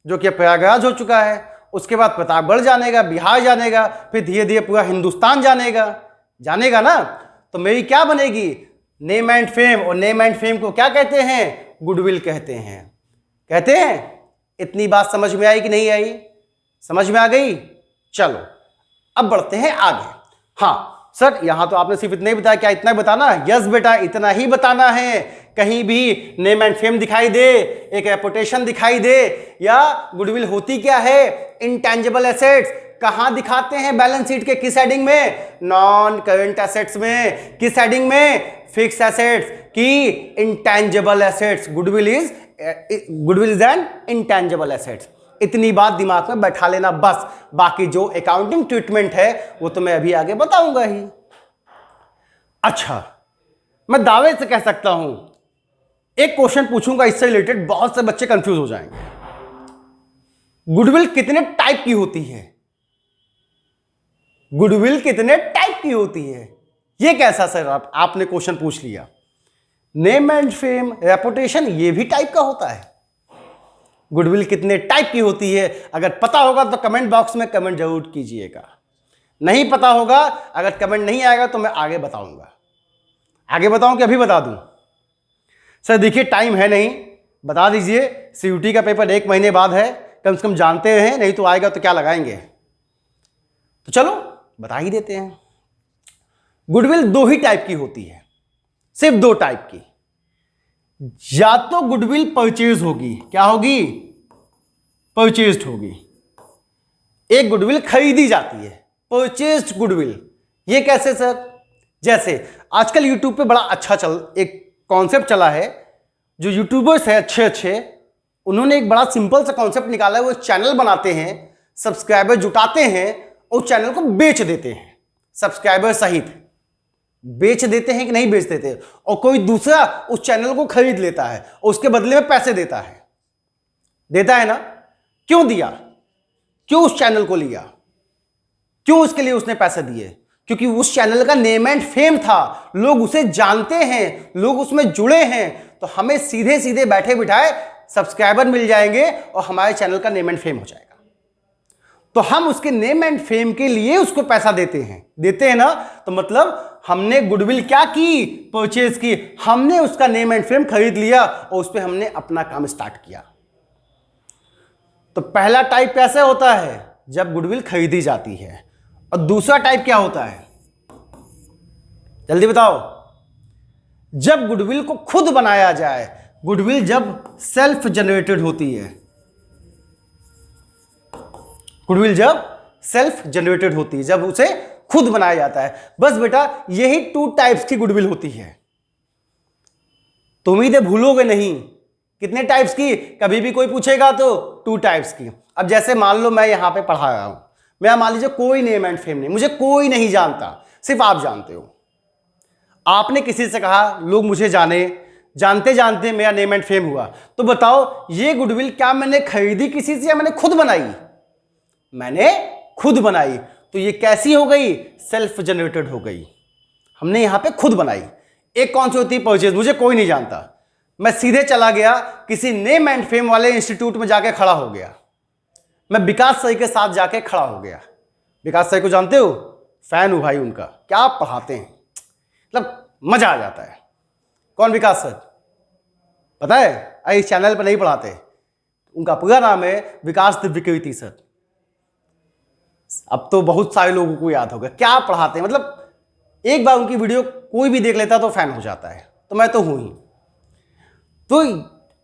जो कि प्रयागराज हो चुका है, उसके बाद प्रतापगढ़ जानेगा, बिहार जानेगा, फिर धीरे धीरे पूरा हिंदुस्तान जानेगा ना। तो मेरी क्या बनेगी? Name and fame. और नेम एंड फेम को क्या कहते हैं? गुडविल कहते हैं। इतनी बात समझ में आई कि नहीं आई? समझ में आ गई? चलो अब बढ़ते हैं आगे। हाँ सर, यहां तो आपने सिर्फ इतना ही बताया, क्या इतना ही बताना? यस बेटा, इतना ही बताना है। कहीं भी नेम एंड फेम दिखाई दे, एक रेपुटेशन दिखाई दे, या गुडविल होती क्या है? Intangible assets. कहां दिखाते हैं? बैलेंस शीट के किस हेडिंग में? नॉन करंट एसेट्स में। किस हेडिंग में? फिक्स एसेट्स की intangible assets. Goodwill is an intangible assets. इतनी बात दिमाग में बैठा लेना बस। बाकी जो अकाउंटिंग ट्रीटमेंट है वो तो मैं अभी आगे बताऊंगा ही। अच्छा, मैं दावे से कह सकता हूं, एक क्वेश्चन पूछूंगा इससे रिलेटेड, बहुत से बच्चे कंफ्यूज हो जाएंगे। गुडविल कितने टाइप की होती है? गुडविल कितने टाइप की होती है? ये कैसा सर आपने क्वेश्चन पूछ लिया? नेम एंड फेम, रेपुटेशन, ये भी टाइप का होता है। गुडविल कितने टाइप की होती है? अगर पता होगा तो कमेंट बॉक्स में कमेंट जरूर कीजिएगा। नहीं पता होगा, अगर कमेंट नहीं आएगा तो मैं आगे बताऊंगा। आगे बताऊं कि अभी बता दूं? सर देखिए, टाइम है नहीं, बता दीजिए। सीयूटी का पेपर 1 महीने बाद है, कम से कम जानते हैं, नहीं तो आएगा तो क्या लगाएंगे। तो चलो बता ही देते हैं। गुडविल 2 ही टाइप की होती है, सिर्फ 2 टाइप की। या तो गुडविल परचेज होगी। क्या होगी? परचेज्ड होगी। एक गुडविल खरीदी जाती है, परचेज्ड गुडविल। ये कैसे सर? जैसे आजकल यूट्यूब पे बड़ा अच्छा एक कॉन्सेप्ट चला है, जो यूट्यूबर्स हैं अच्छे, उन्होंने एक बड़ा सिंपल सा कॉन्सेप्ट निकाला है। वो चैनल बनाते हैं, सब्सक्राइबर जुटाते हैं और चैनल को बेच देते हैं, सब्सक्राइबर सहित बेच देते हैं कि नहीं बेच देते, और कोई दूसरा उस चैनल को खरीद लेता है और उसके बदले में पैसे देता है ना। क्यों दिया? क्यों उस चैनल को लिया? क्यों उसके लिए उसने पैसे दिए? क्योंकि उस चैनल का नेम एंड फेम था, लोग उसे जानते हैं, लोग उसमें जुड़े हैं, तो हमें सीधे सीधे बैठे बिठाए सब्सक्राइबर मिल जाएंगे और हमारे चैनल का नेम एंड फेम हो जाएगा। तो हम उसके नेम एंड फेम के लिए उसको पैसा देते हैं ना। तो मतलब हमने गुडविल क्या की? परचेज की। हमने उसका नेम एंड फेम खरीद लिया और उस पर हमने अपना काम स्टार्ट किया। तो पहला टाइप कैसे होता है? जब गुडविल खरीदी जाती है। और दूसरा टाइप क्या होता है? जल्दी बताओ। जब गुडविल को खुद बनाया जाए। गुडविल जब सेल्फ जनरेटेड होती है। गुडविल जब सेल्फ जनरेटेड होती है, जब उसे खुद बनाया जाता है। बस बेटा, यही 2 टाइप्स की गुडविल होती है। तो उम्मीद भूलोगे नहीं। कितने टाइप्स की? कभी भी कोई पूछेगा तो 2 टाइप्स की। अब जैसे मान लो मैं यहां पे पढ़ा रहा हूं, मैं मान लीजिए कोई नेम एंड फेम नहीं, मुझे कोई नहीं जानता, सिर्फ आप जानते हो। आपने किसी से कहा, लोग मुझे जानते जानते मेरा नेम एंड फेम हुआ। तो बताओ, ये गुडविल क्या मैंने खरीदी किसी से या मैंने खुद बनाई? मैंने खुद बनाई। तो ये कैसी हो गई? सेल्फ जनरेटेड हो गई। हमने यहां पे खुद बनाई। एक कौन सी होती है? परचेज। मुझे कोई नहीं जानता, मैं सीधे चला गया किसी नेम एंड फेम वाले इंस्टीट्यूट में जाके खड़ा हो गया। मैं विकास सर के साथ जाके खड़ा हो गया। विकास सर को जानते हो? फैन हूं भाई उनका, क्या आप पढ़ाते हैं, मतलब मजा आ जाता है। कौन विकास सर? पता है? अरे इस चैनल पर नहीं पढ़ाते। उनका पूरा नाम है विकास दिव्यकीर्ति सर। अब तो बहुत सारे लोगों को याद होगा क्या पढ़ाते हैं, मतलब एक बार उनकी वीडियो कोई भी देख लेता तो फैन हो जाता है, तो मैं तो हूं ही। तो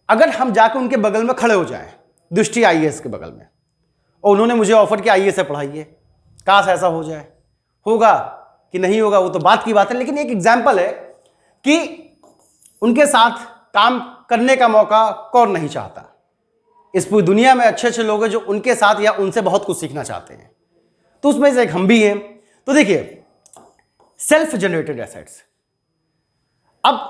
अगर हम जाकर उनके बगल में खड़े हो जाएं, दृष्टि आईएएस के बगल में, और उन्होंने मुझे ऑफर किया आईएएस से पढ़ाइए, काश ऐसा हो जाए, होगा कि नहीं होगा वो तो बात की बात है, लेकिन एक एग्जाम्पल है कि उनके साथ काम करने का मौका कौन नहीं चाहता। इस पूरी दुनिया में अच्छे अच्छे लोग हैं जो उनके साथ या उनसे बहुत कुछ सीखना चाहते हैं, तो उसमें से एक हम भी हैं। तो देखिए, सेल्फ जनरेटेड एसेट्स, अब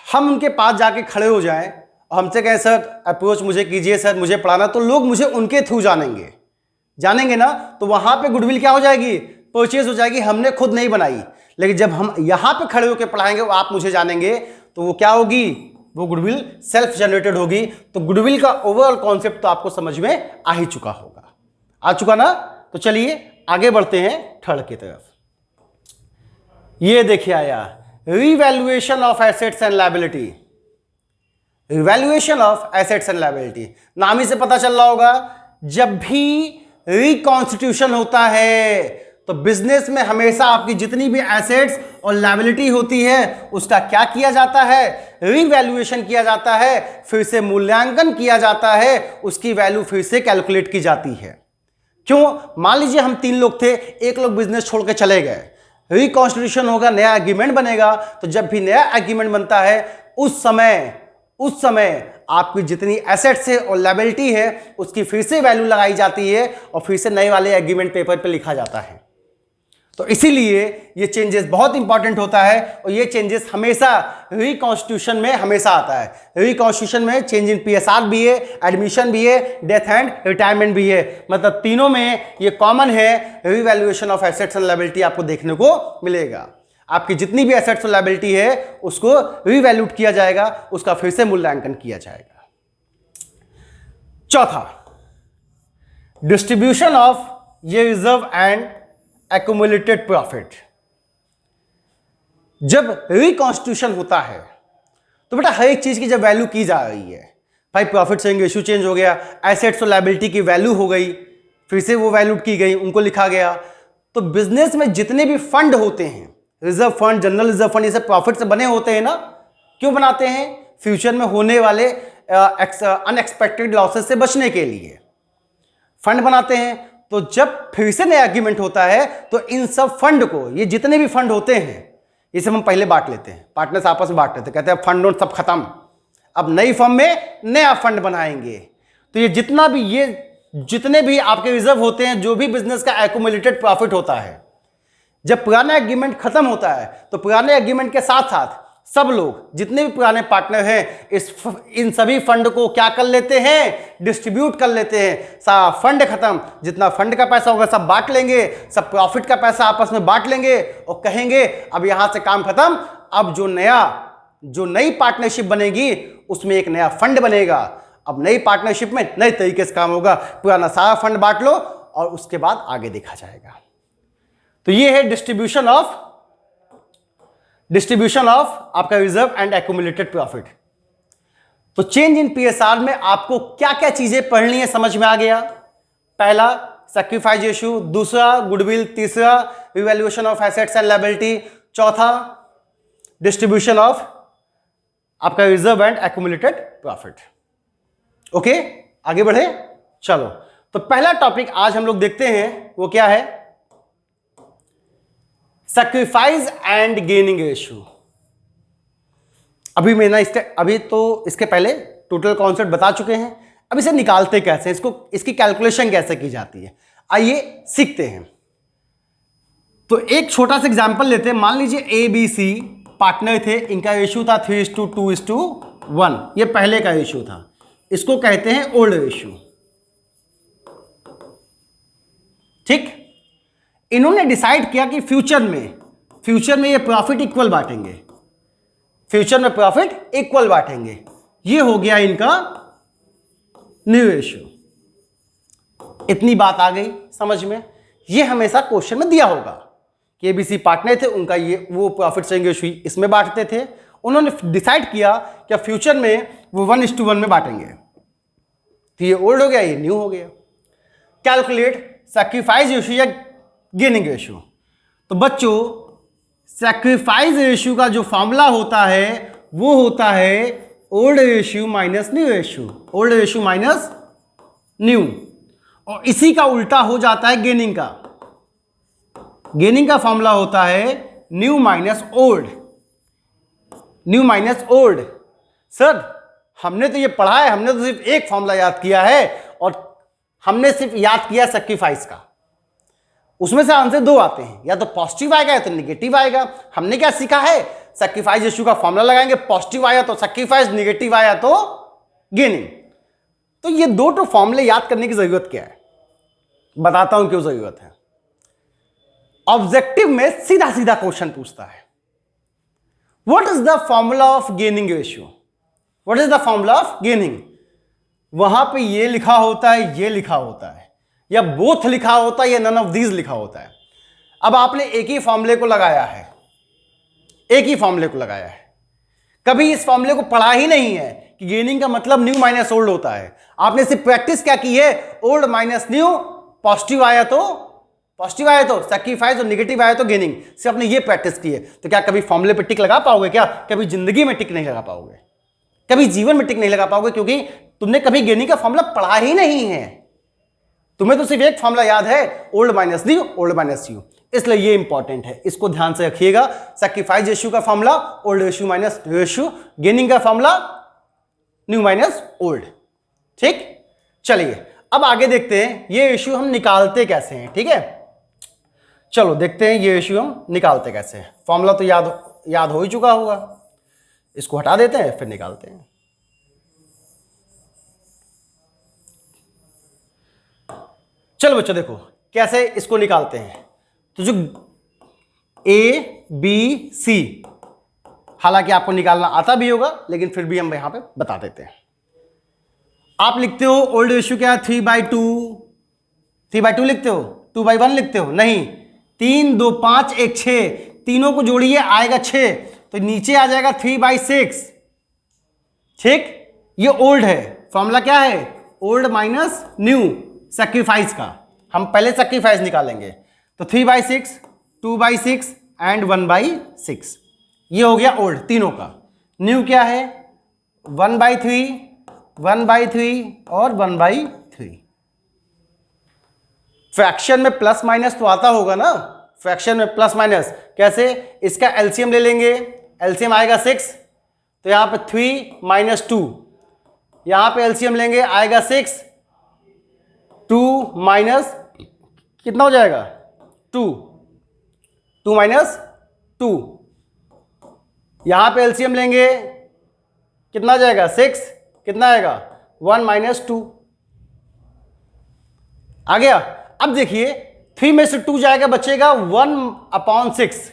हम उनके पास जाके खड़े हो जाएं और हमसे कहें सर अप्रोच मुझे कीजिए, सर मुझे पढ़ाना, तो लोग मुझे उनके थ्रू जानेंगे ना, तो वहां पे गुडविल क्या हो जाएगी, परचेज हो जाएगी, हमने खुद नहीं बनाई। लेकिन जब हम यहां पे खड़े होकर पढ़ाएंगे और आप मुझे जानेंगे, तो वो क्या होगी, वो गुडविल सेल्फ जनरेटेड होगी। तो गुडविल का ओवरऑल कॉन्सेप्ट तो आपको समझ में आ ही चुका होगा, आ चुका ना। तो चलिए आगे बढ़ते हैं थर्ड की तरफ। ये देखिए आया revaluation of assets and liability. Revaluation of assets and liability, नाम ही से पता चल रहा होगा, जब भी रिकॉन्स्टिट्यूशन होता है तो बिजनेस में हमेशा आपकी जितनी भी एसेट्स और लायबिलिटी होती है उसका क्या किया जाता है, रिवैल्यूएशन किया जाता है, फिर से मूल्यांकन किया जाता है, उसकी वैल्यू फिर से कैलकुलेट की जाती है। क्यों, मान लीजिए हम 3 लोग थे, एक लोग बिजनेस छोड़ के चले गए, रिकॉन्स्टिट्यूशन होगा, नया एग्रीमेंट बनेगा, तो जब भी नया एग्रीमेंट बनता है उस समय आपकी जितनी एसेट्स है और लायबिलिटी है उसकी फिर से वैल्यू लगाई जाती है और फिर से नए वाले एग्रीमेंट पेपर पे लिखा जाता है। तो इसीलिए ये चेंजेस बहुत इंपॉर्टेंट होता है और ये चेंजेस हमेशा रिकॉन्स्टिट्यूशन में हमेशा आता है। रिकॉन्स्टिट्यूशन में चेंज इन पीएसआर भी है, एडमिशन भी है, डेथ एंड रिटायरमेंट भी है, मतलब तीनों में ये कॉमन है, revaluation of assets and liability आपको देखने को मिलेगा। आपकी जितनी भी एसेट्स और लायबिलिटी है उसको रिवैल्यूट किया जाएगा, उसका फिर से मूल्यांकन किया जाएगा। चौथा, डिस्ट्रीब्यूशन ऑफ ये रिजर्व एंड एक्युमुलेटेड प्रॉफिट। जब रिकॉन्स्टिट्यूशन होता है तो बेटा हर एक चीज की जब वैल्यू की जा रही है, भाई प्रॉफिट शेयरिंग रेशियो चेंज हो गया, एसेट्स और लायबिलिटी की वैल्यू हो गई, फिर से वो वैल्यूट की गई, उनको लिखा गया, तो बिजनेस में जितने भी फंड होते हैं, reserve fund, general reserve fund, ये सब प्रॉफिट से बने होते हैं ना। क्यों बनाते हैं, फ्यूचर में होने वाले अनएक्सपेक्टेड लॉसेस से बचने के लिए फंड बनाते हैं। तो जब फिर से नया एग्रीमेंट होता है तो इन सब फंड को, ये जितने भी फंड होते हैं ये सब हम पहले बांट लेते हैं, पार्टनर्स आपस में बांट लेते हैं, कहते हैं फंड नोट सब खत्म, अब नई फर्म में नया फंड बनाएंगे। तो ये जितने भी आपके रिजर्व होते हैं, जो भी बिजनेस का एक्युमुलेटेड प्रॉफिट होता है, जब पुराना एग्रीमेंट खत्म होता है तो पुराने एग्रीमेंट के साथ साथ सब लोग जितने भी पुराने पार्टनर हैं इन सभी फंड को क्या कर लेते हैं, डिस्ट्रीब्यूट कर लेते हैं। सारा फंड खत्म, जितना फंड का पैसा होगा सब बांट लेंगे, सब प्रॉफिट का पैसा आपस में बांट लेंगे और कहेंगे अब यहां से काम खत्म, अब जो नई पार्टनरशिप बनेगी उसमें एक नया फंड बनेगा। अब नई पार्टनरशिप में नए तरीके से काम होगा, पुराना सारा फंड बांट लो और उसके बाद आगे देखा जाएगा। तो ये है डिस्ट्रीब्यूशन ऑफ आपका रिजर्व एंड एक्युमुलेटेड प्रॉफिट। तो चेंज इन पीएसआर में आपको क्या क्या चीजें पढ़नी है समझ में आ गया। पहला सैक्रिफाइस रेशियो, दूसरा गुडविल, तीसरा revaluation of assets and liability, चौथा डिस्ट्रीब्यूशन ऑफ आपका reserve and accumulated profit. Okay, आगे बढ़े, चलो। तो पहला टॉपिक आज हम लोग देखते हैं वो क्या है, सैक्रिफाइस एंड गेनिंग रेशियो। अभी तो इसके पहले टोटल कॉन्सेप्ट बता चुके हैं, अब इसे निकालते कैसे, इसकी कैलकुलेशन कैसे की जाती है, आइए सीखते हैं। तो एक छोटा सा एग्जांपल लेते हैं। मान लीजिए ए बी सी पार्टनर थे, इनका रेशियो था 3:2:1, ये पहले का रेशियो था, इसको कहते हैं ओल्ड रेशियो। ठीक, इन्होंने डिसाइड किया कि फ्यूचर में ये प्रॉफिट इक्वल बांटेंगे, ये हो गया इनका न्यू रेशियो। इतनी बात आ गई समझ में। ये हमेशा क्वेश्चन में दिया होगा कि एबीसी पार्टनर थे, उनका ये वो प्रॉफिट शेयरिंग रेशियो इसमें बांटते थे, उन्होंने डिसाइड किया कि फ्यूचर में वो 1:1 में बांटेंगे। तो ये ओल्ड हो गया, ये न्यू हो गया। कैलकुलेट सैक्रिफाइस रेशियो या गेनिंग रेशियो। तो बच्चों सैक्रिफाइस रेशियो का जो फॉर्मूला होता है वो होता है old ratio minus new ratio, old ratio minus new. और इसी का उल्टा हो जाता है गेनिंग का। गेनिंग का फॉर्मूला होता है new minus old, new minus old. Sir हमने तो ये पढ़ा है, हमने तो सिर्फ एक फॉर्मूला याद किया है और हमने सिर्फ याद किया सैक्रिफाइस का। उसमें से आंसर दो आते हैं, या तो पॉजिटिव आएगा या तो निगेटिव आएगा। हमने क्या सीखा है, सैक्रिफाइस रेशियो का फॉर्मूला लगाएंगे, पॉजिटिव आया तो सैक्रिफाइस, निगेटिव आया तो गेनिंग। तो ये दो तो फॉर्मूले याद करने की जरूरत क्या है, बताता हूं क्यों जरूरत है। ऑब्जेक्टिव में सीधा सीधा क्वेश्चन पूछता है what is the formula of gaining ratio, what is the formula of gaining. वहां पे ये लिखा होता है, ये लिखा होता है, या बोथ लिखा होता है, या नन ऑफ दीज लिखा होता है। अब आपने एक ही फॉर्मूले को लगाया है, एक ही फॉर्मूले को लगाया है, कभी इस फॉर्मूले को पढ़ा ही नहीं है कि गेनिंग का मतलब न्यू माइनस ओल्ड होता है। आपने सिर्फ प्रैक्टिस क्या की है, ओल्ड माइनस न्यू, पॉजिटिव आया तो सैक्रिफाइस और निगेटिव आया तो गेनिंग, सिर्फ आपने ये प्रैक्टिस की है। तो क्या कभी फॉर्मूले पे टिक लगा पाओगे? क्या कभी जिंदगी में टिक नहीं लगा पाओगे, कभी जीवन में टिक नहीं लगा पाओगे, क्योंकि तुमने कभी गेनिंग का फॉर्मूला पढ़ा ही नहीं है। तुम्हें तो सिर्फ एक फॉर्मूला याद है, old minus new, old minus you, इसलिए ये इंपॉर्टेंट है, इसको ध्यान से रखिएगा। सैक्रिफाइस रेशियो का formula old ratio minus ratio, gaining का फॉर्मूला न्यू माइनस ओल्ड। ठीक, चलिए अब आगे देखते हैं ये रेशियो हम निकालते कैसे हैं। ठीक है, चलो देखते हैं ये रेशियो हम निकालते कैसे हैं। फॉर्मूला तो याद हो ही चुका होगा, इसको हटा देते हैं फिर निकालते हैं। चलो बच्चों देखो कैसे इसको निकालते हैं। तो जो ए बी सी, हालांकि आपको निकालना आता भी होगा लेकिन फिर भी हम यहां पे बता देते हैं। आप लिखते हो ओल्ड रेशियो क्या है, 3/2, 3/2 लिखते हो, 2/1 लिखते हो, नहीं, 3 2 5 1 6, तीनों को जोड़िए आएगा 6, तो नीचे आ जाएगा 3/6। ठीक, ये ओल्ड है, फॉर्मूला क्या है, ओल्ड माइनस न्यू, सैक्रिफाइस का। हम पहले सैक्रिफाइस निकालेंगे, तो 3/6, 2/6 एंड 1/6, ये हो गया ओल्ड तीनों का। न्यू क्या है, 1/3, 1/3 और 1/3। फ्रैक्शन में प्लस माइनस तो आता होगा ना, फ्रैक्शन में प्लस माइनस कैसे, इसका एलसीएम ले लेंगे, एलसीएम आएगा 6, तो यहां पे 3 - 2, यहां पे एलसीएम लेंगे आएगा 6, 2 माइनस कितना हो जाएगा 2, 2 माइनस 2, यहां पे एलसीएम लेंगे कितना आ जाएगा 6, कितना आएगा 1 - 2 आ गया। अब देखिए 3 में से 2 जाएगा, बचेगा 1/6,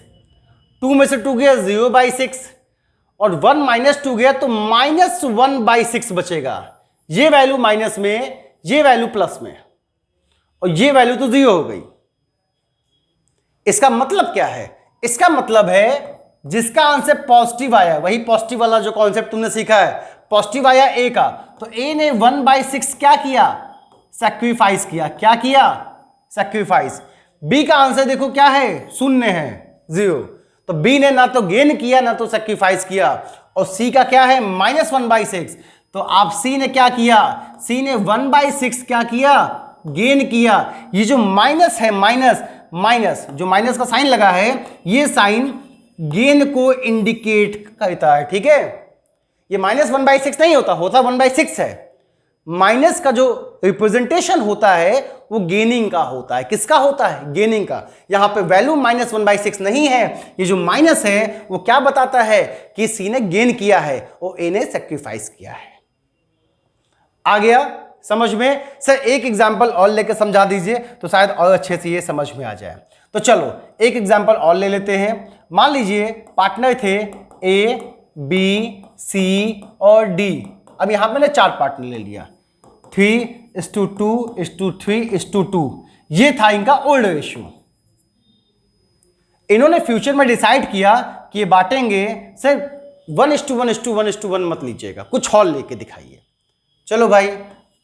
2 में से 2 गया 0/6 और 1 - 2 गया तो -1/6 बचेगा। ये वैल्यू माइनस में, ये वैल्यू प्लस में, और ये वैल्यू तो 0 हो गई। इसका मतलब क्या है, इसका मतलब है जिसका आंसर पॉजिटिव आया, वही पॉजिटिव वाला जो कॉन्सेप्ट तुमने सीखा है, पॉजिटिव आया ए का, तो ए ने 1/6 क्या किया, सैक्रिफाइस किया। क्या किया, सैक्रिफाइस। बी का आंसर देखो क्या है, शून्य है, 0, तो बी ने ना तो गेन किया ना तो सैक्रिफाइस किया। और सी का क्या है, -1/6, तो आप सी ने क्या किया, सी ने 1/6 क्या किया, गेन किया। ये जो माइनस है, माइनस जो माइनस का साइन लगा है, ये साइन गेन को इंडिकेट करता है। ठीक है, ये -1/6 नहीं होता, 1/6 है। माइनस का जो रिप्रेजेंटेशन होता है वो गेनिंग का होता है। किसका होता है, गेनिंग का। यहां पे वैल्यू -1/6 नहीं है, ये जो माइनस है वो क्या बताता है कि सी ने गेन किया है और ए ने सैक्रिफाइस किया है। आ गया समझ में। सर एक एग्जांपल और लेकर समझा दीजिए तो शायद और अच्छे से ये समझ में आ जाए। तो चलो एक एग्जांपल और ले लेते हैं। मान लीजिए पार्टनर थे ए बी सी और डी। अब यहां मैंने 4 पार्टनर ले लिया, 3:2:3:2। ये था इनका ओल्ड रेशियो। इन्होंने फ्यूचर में डिसाइड किया कि ये बांटेंगे, सिर्फ 1:1:1:1 मत लीजिएगा, कुछ और लेके दिखाइए। चलो भाई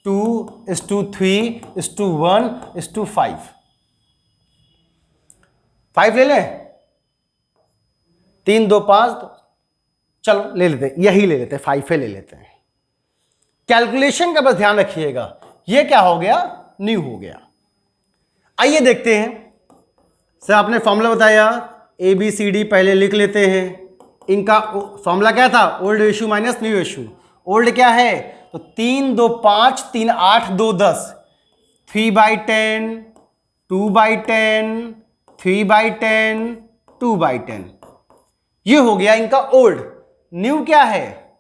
2:3:1:5। 5 ले लें, 3 2 5, चलो ले लेते हैं, यही ले लेते हैं, 5 ले लेते हैं। कैलकुलेशन का बस ध्यान रखिएगा, ये क्या हो गया, न्यू हो गया। आइए देखते हैं। सर आपने फॉर्मूला बताया, ABCD पहले लिख लेते हैं। इनका फॉर्मूला क्या था, old ratio minus new ratio. Old क्या है, तो 3 2 5 3 8 2 10, 3/10 2/10 3/10 2/10, ये हो गया इनका ओल्ड। न्यू क्या है,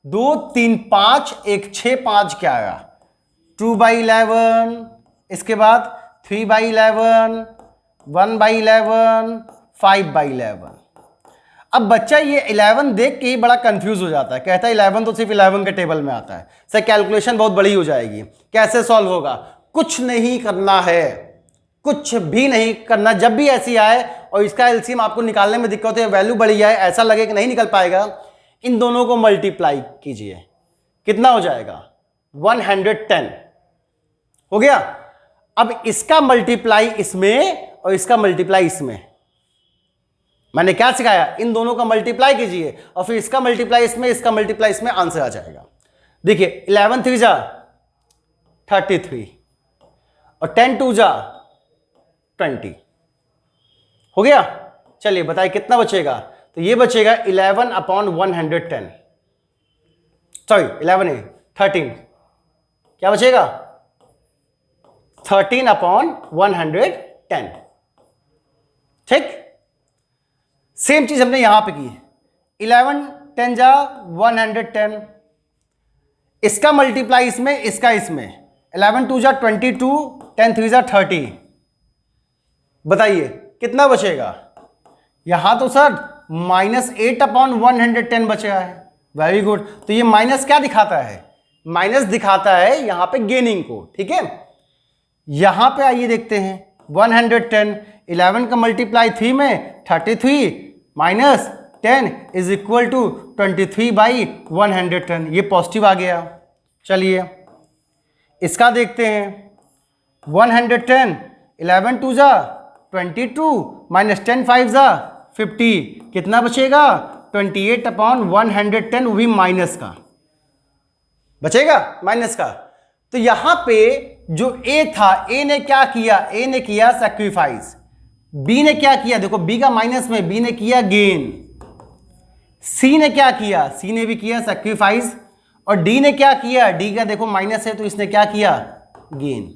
2 3 5 1 6 5 क्या आया, 2/11, इसके बाद 3/11 1/11 5/11। अब बच्चा ये 11 देख के ही बड़ा कंफ्यूज हो जाता है, कहता है 11 तो सिर्फ 11 के टेबल में आता है, सर कैलकुलेशन बहुत बड़ी हो जाएगी, कैसे सॉल्व होगा। कुछ नहीं करना है, कुछ भी नहीं करना। जब भी ऐसी आए और इसका एलसीएम आपको निकालने में दिक्कत हो, वैल्यू बड़ी आए, ऐसा लगे कि नहीं निकल पाएगा, इन दोनों को मल्टीप्लाई कीजिए, कितना हो जाएगा, 110 हो गया। अब इसका मल्टीप्लाई इसमें और इसका मल्टीप्लाई इसमें, मैंने क्या सिखाया, इन दोनों का मल्टीप्लाई कीजिए और फिर इसका मल्टीप्लाई इसमें, इसका मल्टीप्लाई इसमें, आंसर आ जाएगा। देखिए 11 3 जा 33 और 10 2 जा 20 हो गया। चलिए बताइए कितना बचेगा, तो ये बचेगा 11/110, सॉरी 11 13, क्या बचेगा 13/110। ठीक, सेम चीज हमने यहां पे की, 11 10 जा 110, इसका मल्टीप्लाई इसमें, इसका इसमें, 11 2 जा 22 10 3 जा 30, बताइए कितना बचेगा। यहां तो सर -8/110 बचा है, वेरी गुड। तो ये माइनस क्या दिखाता है, माइनस दिखाता है यहां पे गेनिंग को, ठीक है। यहां पे आइए देखते हैं, 110 11 का मल्टीप्लाई 3 में 33 माइनस 10 इज इक्वल टू 23/110, ये पॉजिटिव आ गया। चलिए इसका देखते हैं, 110 11 2 जा 22 माइनस 10 5 जा 50, कितना बचेगा 28/110, वो भी माइनस का बचेगा, माइनस का। तो यहां पे जो ए था, ए ने क्या किया, ए ने किया सैक्रिफाइस, बी ने क्या किया, देखो बी का माइनस में, बी ने किया गेन, सी ने क्या किया, सी ने भी किया सैक्रिफाइस, और डी ने क्या किया, डी का देखो माइनस है तो इसने क्या किया, गेन।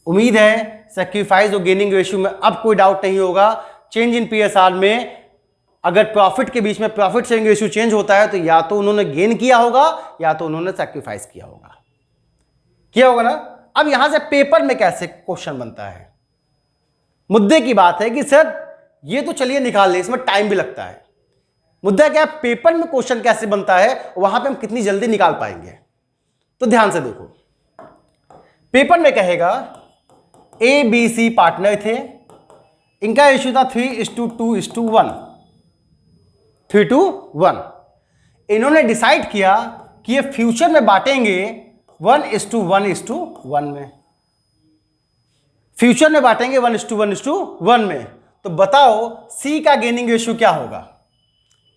उम्मीद है सैक्रिफाइस और गेनिंग रेशियो में अब कोई डाउट नहीं होगा। चेंज इन पीएसआर में अगर प्रॉफिट के बीच में प्रॉफिट शेयरिंग रेशियो चेंज होता है तो या तो उन्होंने गेन किया होगा या तो उन्होंने सैक्रिफाइस किया होगा ना। अब यहां से पेपर में कैसे क्वेश्चन बनता है, मुद्दे की बात है कि सर ये तो चलिए निकाल ले, इसमें टाइम भी लगता है। मुद्दा क्या है, पेपर में क्वेश्चन कैसे बनता है, वहां पे हम कितनी जल्दी निकाल पाएंगे। तो ध्यान से देखो, पेपर में कहेगा ए बी सी पार्टनर थे, इनका रेशियो था 3:2:1, 3:1। इन्होंने डिसाइड किया कि ये फ्यूचर में बांटेंगे 1:1:1 में, फ्यूचर में बांटेंगे 1:1:1 में। तो बताओ सी का गेनिंग रेशियो क्या होगा,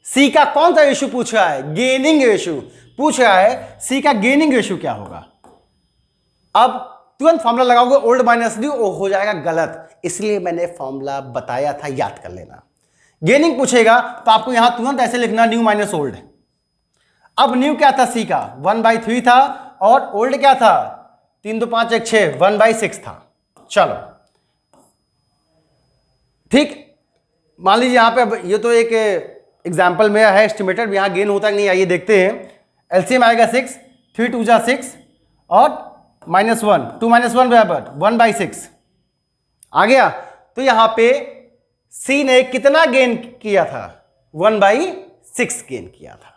सी का कौन सा रेशियो पूछ रहा है, गेनिंग रेशियो पूछ रहा है, सी का गेनिंग रेशियो क्या होगा। अब तुरंत फॉर्मूला लगाओगे ओल्ड माइनस न्यू, हो जाएगा गलत, इसलिए मैंने फॉर्मूला बताया था, याद कर लेना। गेनिंग पूछेगा तो आपको यहां तुरंत ऐसे लिखना न्यू माइनस ओल्ड। अब न्यू क्या था, सी का 1/3 था, और ओल्ड क्या था 3 2 5 1 6 1/6 था। चलो ठीक, मान लीजिए यहां पे ये तो एक एग्जाम्पल में है एस्टिमेटेड, यहां गेन होता है नहीं, आइए देखते हैं। एलसीएम आएगा 6, 3 2 जा 6 और -1, 2 - 1 बराबर 1/6 आ गया। तो यहां पे सी ने कितना गेन किया था, 1/6 गेन किया था।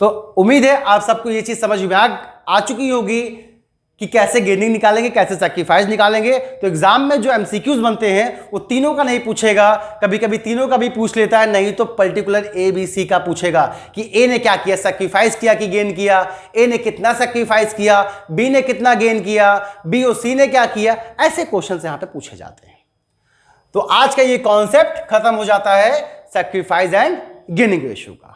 तो उम्मीद है आप सबको ये चीज समझ में आ चुकी होगी कि कैसे गेनिंग निकालेंगे, कैसे सैक्रिफाइस निकालेंगे। तो एग्जाम में जो एमसीक्यूज बनते हैं वो तीनों का नहीं पूछेगा, कभी कभी तीनों का भी पूछ लेता है, नहीं तो पर्टिकुलर ए बी सी का पूछेगा कि ए ने क्या किया, सैक्रिफाइस किया कि गेन किया, ए ने कितना सैक्रिफाइस किया, बी ने कितना गेन किया, बी और सी ने क्या किया। ऐसे क्वेश्चन यहां पे पूछे जाते हैं। तो आज का ये कॉन्सेप्ट खत्म हो जाता है सैक्रिफाइस एंड गेनिंग रेशियो का।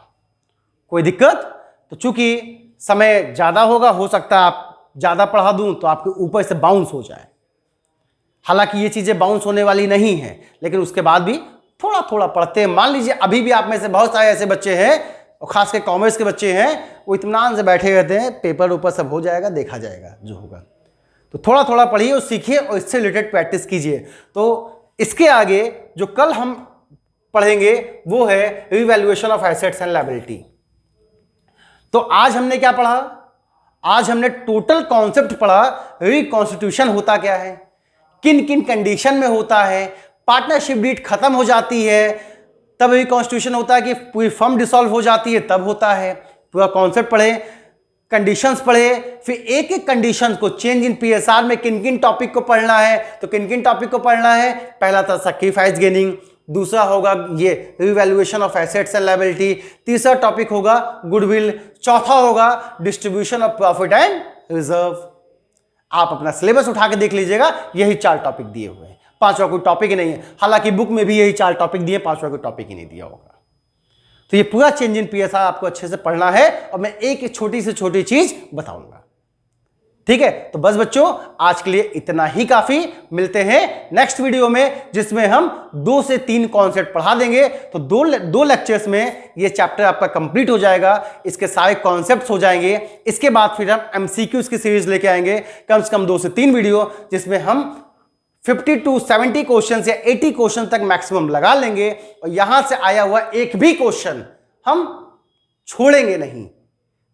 कोई दिक्कत? तो चूंकि समय ज्यादा होगा, हो सकता है आप ज्यादा पढ़ा दूं तो आपके ऊपर से बाउंस हो जाए। हालांकि ये चीजें बाउंस होने वाली नहीं है, लेकिन उसके बाद भी थोड़ा थोड़ा पढ़ते हैं। मान लीजिए अभी भी आप में से बहुत सारे ऐसे बच्चे हैं, और खासकर कॉमर्स के बच्चे हैं, वो इत्मीनान से बैठे रहते हैं, पेपर ऊपर सब हो जाएगा, देखा जाएगा जो होगा। तो थोड़ा थोड़ा पढ़िए और सीखिए और इससे रिलेटेड प्रैक्टिस कीजिए। तो इसके आगे जो कल हम पढ़ेंगे वो है revaluation of assets and liability. तो आज हमने क्या पढ़ा? आज हमने टोटल कॉन्सेप्ट पढ़ा। रिकॉन्स्टिट्यूशन होता क्या है, किन किन कंडीशन में होता है, पार्टनरशिप डीड खत्म हो जाती है तब रिकॉन्स्टिट्यूशन होता है, कि पूरी फर्म डिसॉल्व हो जाती है तब होता है। पूरा कॉन्सेप्ट पढ़े, कंडीशंस पढ़े, फिर एक एक कंडीशंस को चेंज इन पीएसआर में किन किन टॉपिक को पढ़ना है। तो किन किन टॉपिक को पढ़ना है? पहला था सैक्रिफाइस गेनिंग, दूसरा होगा ये revaluation of assets and liability, तीसरा टॉपिक होगा गुडविल, चौथा होगा distribution of profit and reserve. आप अपना सिलेबस उठा के देख लीजिएगा, यही 4 टॉपिक दिए हुए हैं, पांचवा कोई टॉपिक ही नहीं है। हालांकि बुक में भी यही 4 टॉपिक दिए, पांचवा कोई टॉपिक ही नहीं दिया होगा। तो ये पूरा चेंज इन पीएसआर आपको अच्छे से पढ़ना है और मैं एक एक छोटी से छोटी चीज बताऊंगा। ठीक है? तो बस बच्चों आज के लिए इतना ही काफी। मिलते हैं नेक्स्ट वीडियो में, जिसमें हम 2 से 3 कॉन्सेप्ट पढ़ा देंगे। तो दो लेक्चर्स में ये चैप्टर आपका कंप्लीट हो जाएगा, इसके सारे कॉन्सेप्ट्स हो जाएंगे। इसके बाद फिर हम एमसीक्यूज की सीरीज लेके आएंगे, कम से कम 2 से 3 वीडियो, जिसमें हम 50 to 70 क्वेश्चन या 80 क्वेश्चन तक मैक्सिमम लगा लेंगे। और यहां से आया हुआ एक भी क्वेश्चन हम छोड़ेंगे नहीं,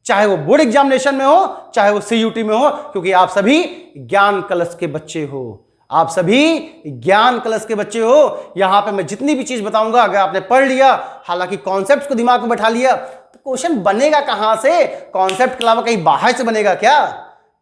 चाहे वो बोर्ड एग्जामिनेशन में हो, चाहे वो सीयूटी में हो, क्योंकि आप सभी ज्ञान कलश के बच्चे हो। आप सभी ज्ञान कलश के बच्चे हो। यहां पे मैं जितनी भी चीज बताऊंगा, अगर आपने पढ़ लिया, हालांकि कॉन्सेप्ट को दिमाग में बैठा लिया, तो क्वेश्चन बनेगा कहां से? कॉन्सेप्ट के अलावा कहीं बाहर से बनेगा क्या?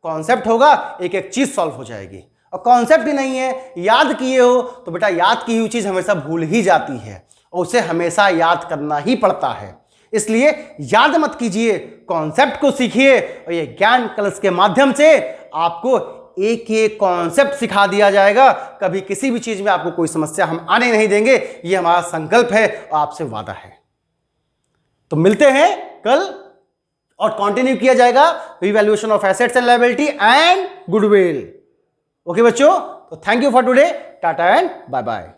कॉन्सेप्ट होगा, एक एक चीज सॉल्व हो जाएगी। और कॉन्सेप्ट ही नहीं है, याद किए हो तो बेटा याद की हुई चीज हमेशा भूल ही जाती है, और उसे हमेशा याद करना ही पड़ता है। इसलिए याद मत कीजिए, कॉन्सेप्ट को सीखिए। और ये ज्ञान कलश के माध्यम से आपको एक एक कॉन्सेप्ट सिखा दिया जाएगा। कभी किसी भी चीज में आपको कोई समस्या हम आने नहीं देंगे, ये हमारा संकल्प है और आपसे वादा है। तो मिलते हैं कल और कंटिन्यू किया जाएगा revaluation of assets and liability and goodwill. Okay बच्चों, तो thank you for today, tata and bye bye.